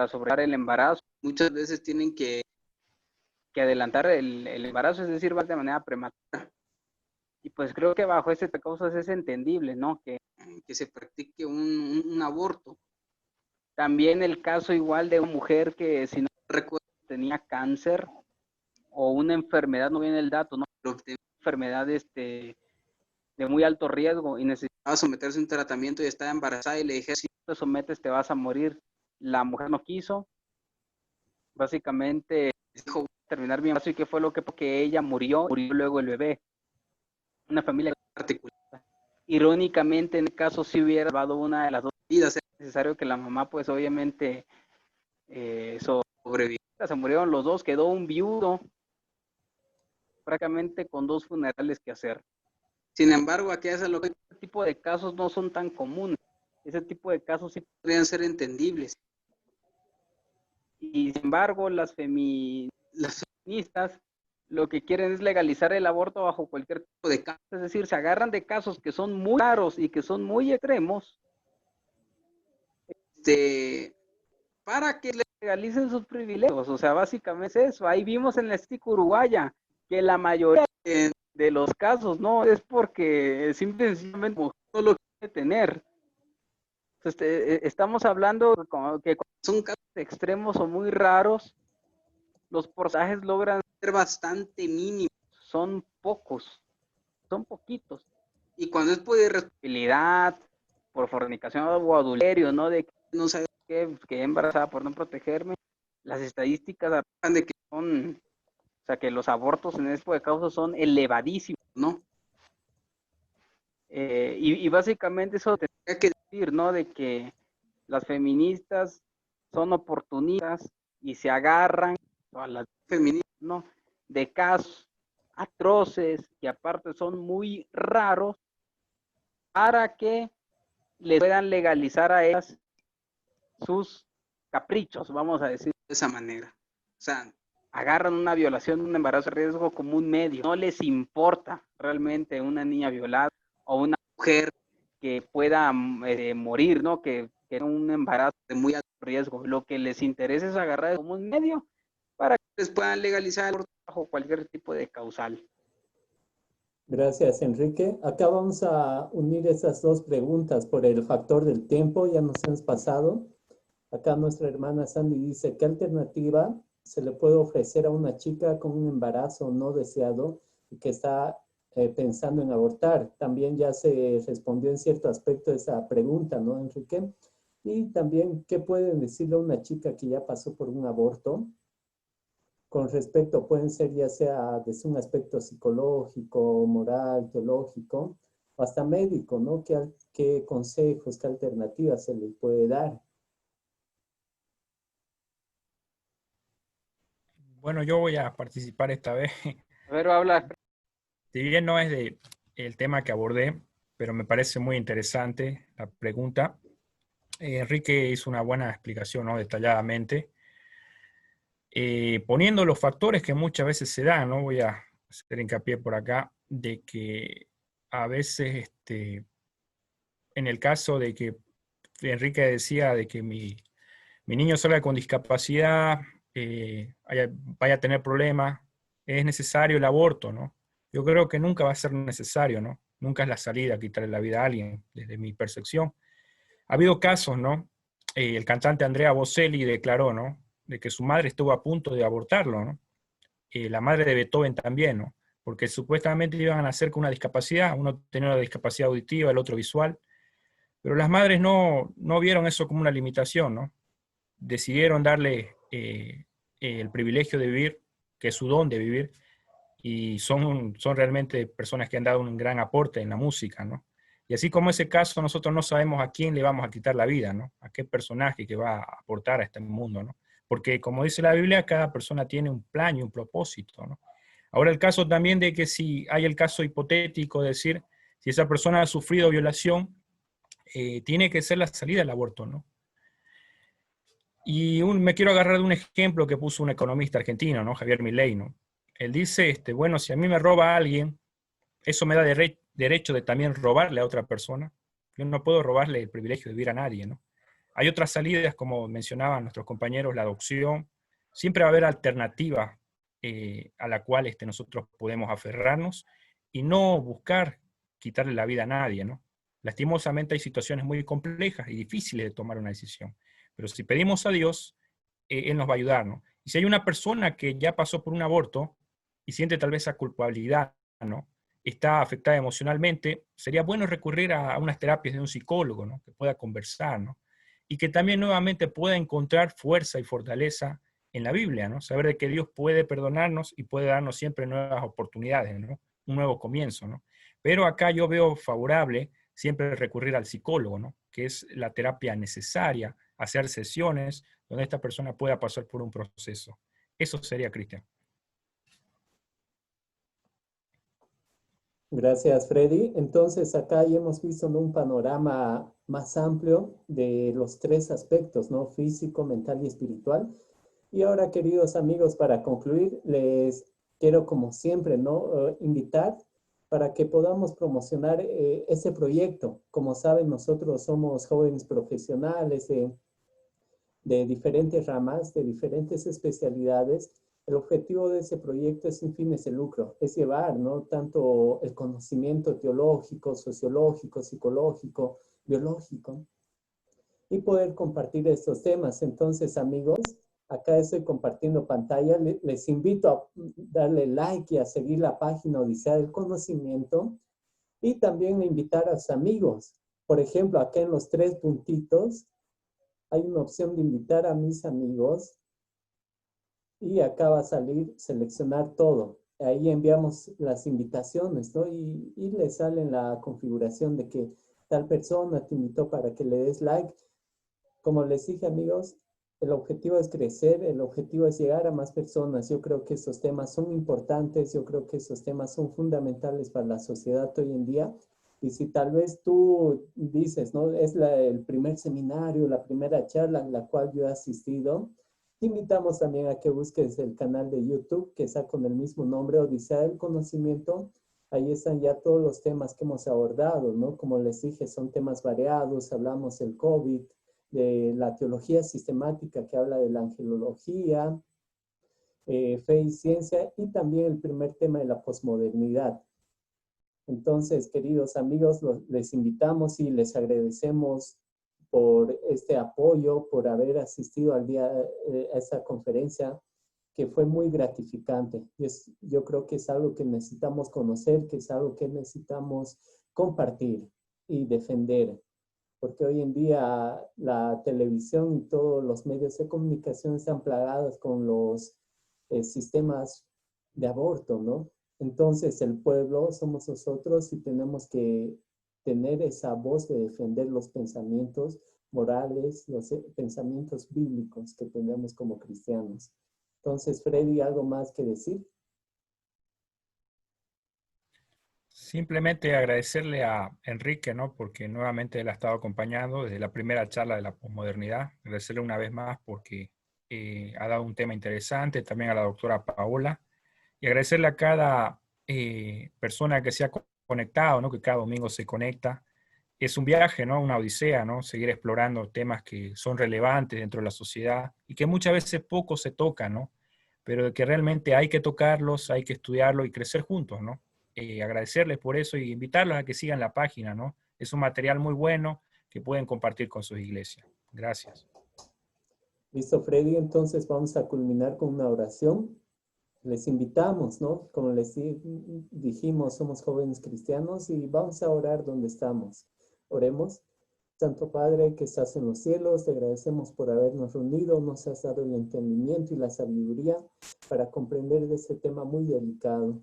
sobrellevar el embarazo. Muchas veces tienen que adelantar el embarazo, es decir, va de manera prematura. Y pues creo que bajo este causas es entendible, ¿no?, que se practique un aborto. También el caso igual de una mujer que, si no recuerdo, tenía cáncer o una enfermedad, no viene el dato, ¿no?, pero tenía una enfermedad de muy alto riesgo y necesitaba someterse a un tratamiento y estaba embarazada y le dije, si no te sometes te vas a morir. La mujer no quiso, básicamente dijo, voy a terminar mi embarazo. ¿Y qué fue lo que? Porque ella murió luego el bebé. una familia particular. Irónicamente, en el caso, si hubiera salvado una de las dos vidas, es necesario que la mamá, pues obviamente, sobreviviera. Se murieron los dos, quedó un viudo, prácticamente con 2 funerales que hacer. Sin embargo, aquí es lo que este tipo de casos no son tan comunes. Ese tipo de casos sí podrían ser entendibles. Y sin embargo, las feministas lo que quieren es legalizar el aborto bajo cualquier tipo de caso. Es decir, se agarran de casos que son muy raros y que son muy extremos para que legalicen sus privilegios. O sea, básicamente es eso. Ahí vimos en la estica uruguaya que la mayoría de los casos no es porque simplemente no lo quiere tener. Entonces, estamos hablando que son casos extremos o muy raros, los porcentajes logran ser bastante mínimos, son pocos, son poquitos. Y cuando es por irresponsabilidad, por fornicación o adulterio, ¿no? De que no sabes qué, que embarazada por no protegerme, las estadísticas hablan de que son, o sea, que los abortos en este tipo de causas son elevadísimos, ¿no? Y básicamente eso tendría que decir, ¿no? De que las feministas son oportunistas y se agarran a las feministas, ¿no? De casos atroces que aparte son muy raros para que les puedan legalizar a ellas sus caprichos, vamos a decir de esa manera. O sea, agarran una violación, un embarazo de riesgo como un medio. No les importa realmente una niña violada o una mujer que pueda morir, ¿no? Que un embarazo de muy alto riesgo. Lo que les interesa es agarrar como un medio para que les puedan legalizar bajo cualquier tipo de causal. Gracias, Enrique. Acá vamos a unir esas dos preguntas por el factor del tiempo, ya nos hemos pasado. Acá nuestra hermana Sandy dice, ¿qué alternativa se le puede ofrecer a una chica con un embarazo no deseado y que está pensando en abortar? También ya se respondió en cierto aspecto esa pregunta, ¿no, Enrique? Y también, ¿qué pueden decirle a una chica que ya pasó por un aborto? Con respecto, pueden ser ya sea desde un aspecto psicológico, moral, teológico, o hasta médico, ¿no? ¿Qué consejos, qué alternativas se les puede dar? Bueno, yo voy a participar esta vez. Pero habla. Si bien no es el tema que abordé, pero me parece muy interesante la pregunta. Enrique hizo una buena explicación, ¿no? Detalladamente, poniendo los factores que muchas veces se dan, ¿no? Voy a hacer hincapié por acá, de que a veces, en el caso de que Enrique decía de que mi niño salga con discapacidad, vaya a tener problemas, es necesario el aborto, ¿no? Yo creo que nunca va a ser necesario, ¿no? Nunca es la salida quitarle la vida a alguien, desde mi percepción. Ha habido casos, ¿no? El cantante Andrea Bocelli declaró, ¿no? De que su madre estuvo a punto de abortarlo, ¿no? La madre de Beethoven también, ¿no? Porque supuestamente iban a nacer con una discapacidad, uno tenía una discapacidad auditiva, el otro visual, pero las madres no vieron eso como una limitación, ¿no? Decidieron darle el privilegio de vivir, que es su don de vivir, y son realmente personas que han dado un gran aporte en la música, ¿no? Y así como ese caso, nosotros no sabemos a quién le vamos a quitar la vida, ¿no? A qué personaje que va a aportar a este mundo, ¿no? Porque como dice la Biblia, cada persona tiene un plan y un propósito, ¿no? Ahora el caso también de que si hay el caso hipotético de decir, si esa persona ha sufrido violación, tiene que ser la salida del aborto, ¿no? Y me quiero agarrar de un ejemplo que puso un economista argentino, ¿no? Javier Milei, ¿no? Él dice, bueno, si a mí me roba alguien, eso me da derecho de también robarle a otra persona. Yo no puedo robarle el privilegio de vivir a nadie, ¿no? Hay otras salidas, como mencionaban nuestros compañeros, la adopción. Siempre va a haber alternativas a la cual nosotros podemos aferrarnos y no buscar quitarle la vida a nadie, ¿no? Lastimosamente hay situaciones muy complejas y difíciles de tomar una decisión. Pero si pedimos a Dios, Él nos va a ayudar, ¿no? Y si hay una persona que ya pasó por un aborto y siente tal vez esa culpabilidad, ¿no? Está afectada emocionalmente, sería bueno recurrir a unas terapias de un psicólogo, ¿no? Que pueda conversar, ¿no? Y que también nuevamente pueda encontrar fuerza y fortaleza en la Biblia, ¿no? Saber de que Dios puede perdonarnos y puede darnos siempre nuevas oportunidades, ¿no? un nuevo comienzo, ¿no? Pero acá yo veo favorable siempre recurrir al psicólogo, ¿no? Que es la terapia necesaria, hacer sesiones donde esta persona pueda pasar por un proceso. Eso sería, Cristian. Gracias, Freddy. Entonces, acá ya hemos visto, ¿no?, un panorama más amplio de los tres aspectos, ¿no? Físico, mental y espiritual. Y ahora, queridos amigos, para concluir, les quiero, como siempre, ¿no?, invitar para que podamos promocionar este proyecto. Como saben, nosotros somos jóvenes profesionales de diferentes ramas, de diferentes especialidades. El objetivo de ese proyecto es sin fines de lucro, es llevar, ¿no?, tanto el conocimiento teológico, sociológico, psicológico, biológico, y poder compartir estos temas. Entonces, amigos, acá estoy compartiendo pantalla. Les invito a darle like y a seguir la página Odisea del Conocimiento, y también invitar a sus amigos. Por ejemplo, acá en los tres puntitos hay una opción de invitar a mis amigos, y acá va a salir seleccionar todo. Ahí enviamos las invitaciones, ¿no? Y le sale en la configuración de que tal persona te invitó para que le des like. Como les dije, amigos, el objetivo es crecer, el objetivo es llegar a más personas. Yo creo que esos temas son importantes, yo creo que esos temas son fundamentales para la sociedad hoy en día. Y si tal vez tú dices, ¿no?, es el primer seminario, la primera charla en la cual yo he asistido, te invitamos también a que busques el canal de YouTube que está con el mismo nombre, Odisea del Conocimiento. Ahí están ya todos los temas que hemos abordado, ¿no? Como les dije, son temas variados. Hablamos del COVID, de la teología sistemática que habla de la angelología, fe y ciencia, y también el primer tema de la posmodernidad. Entonces, queridos amigos, les invitamos y les agradecemos por este apoyo, por haber asistido a esta conferencia, que fue muy gratificante. Yo creo que es algo que necesitamos conocer, que es algo que necesitamos compartir y defender, porque hoy en día la televisión y todos los medios de comunicación están plagados con los sistemas de aborto, ¿no? Entonces el pueblo somos nosotros, y tenemos que tener esa voz de defender los pensamientos morales, los pensamientos bíblicos que tenemos como cristianos. Entonces, Freddy, ¿algo más que decir? Simplemente agradecerle a Enrique, ¿no? Porque nuevamente él ha estado acompañando desde la primera charla de la posmodernidad. Agradecerle una vez más porque ha dado un tema interesante, también a la doctora Paola, y agradecerle a cada persona que se ha conectado, ¿no? Que cada domingo se conecta. Es un viaje, ¿no? Una odisea, ¿no? Seguir explorando temas que son relevantes dentro de la sociedad y que muchas veces poco se tocan, ¿no? Pero que realmente hay que tocarlos, hay que estudiarlos y crecer juntos, ¿no? Agradecerles por eso y invitarlos a que sigan la página, ¿no? Es un material muy bueno que pueden compartir con sus iglesias. Gracias. Listo, Freddy, entonces vamos a culminar con una oración. Les invitamos, ¿no? Como les dijimos, somos jóvenes cristianos y vamos a orar donde estamos. Oremos. Santo Padre que estás en los cielos, te agradecemos por habernos reunido, nos has dado el entendimiento y la sabiduría para comprender de este tema muy delicado.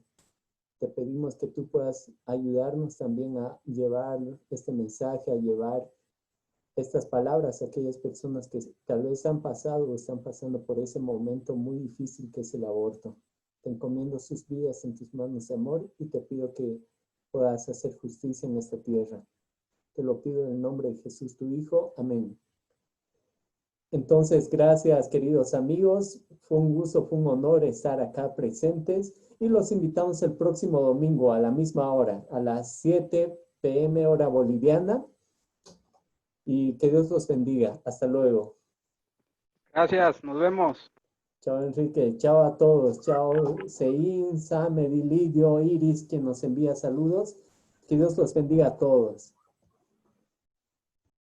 Te pedimos que tú puedas ayudarnos también a llevar este mensaje, a llevar estas palabras a aquellas personas que tal vez han pasado o están pasando por ese momento muy difícil que es el aborto. Te encomiendo sus vidas en tus manos de amor y te pido que puedas hacer justicia en esta tierra. Te lo pido en el nombre de Jesús, tu Hijo. Amén. Entonces, gracias, queridos amigos. Fue un gusto, fue un honor estar acá presentes y los invitamos el próximo domingo a la misma hora, a las 7 p.m. hora boliviana. Y que Dios los bendiga. Hasta luego. Gracias, nos vemos. Chao, Enrique. Chao a todos. Chao, Sein, Sam, Edilidio, Iris, quien nos envía saludos. Que Dios los bendiga a todos.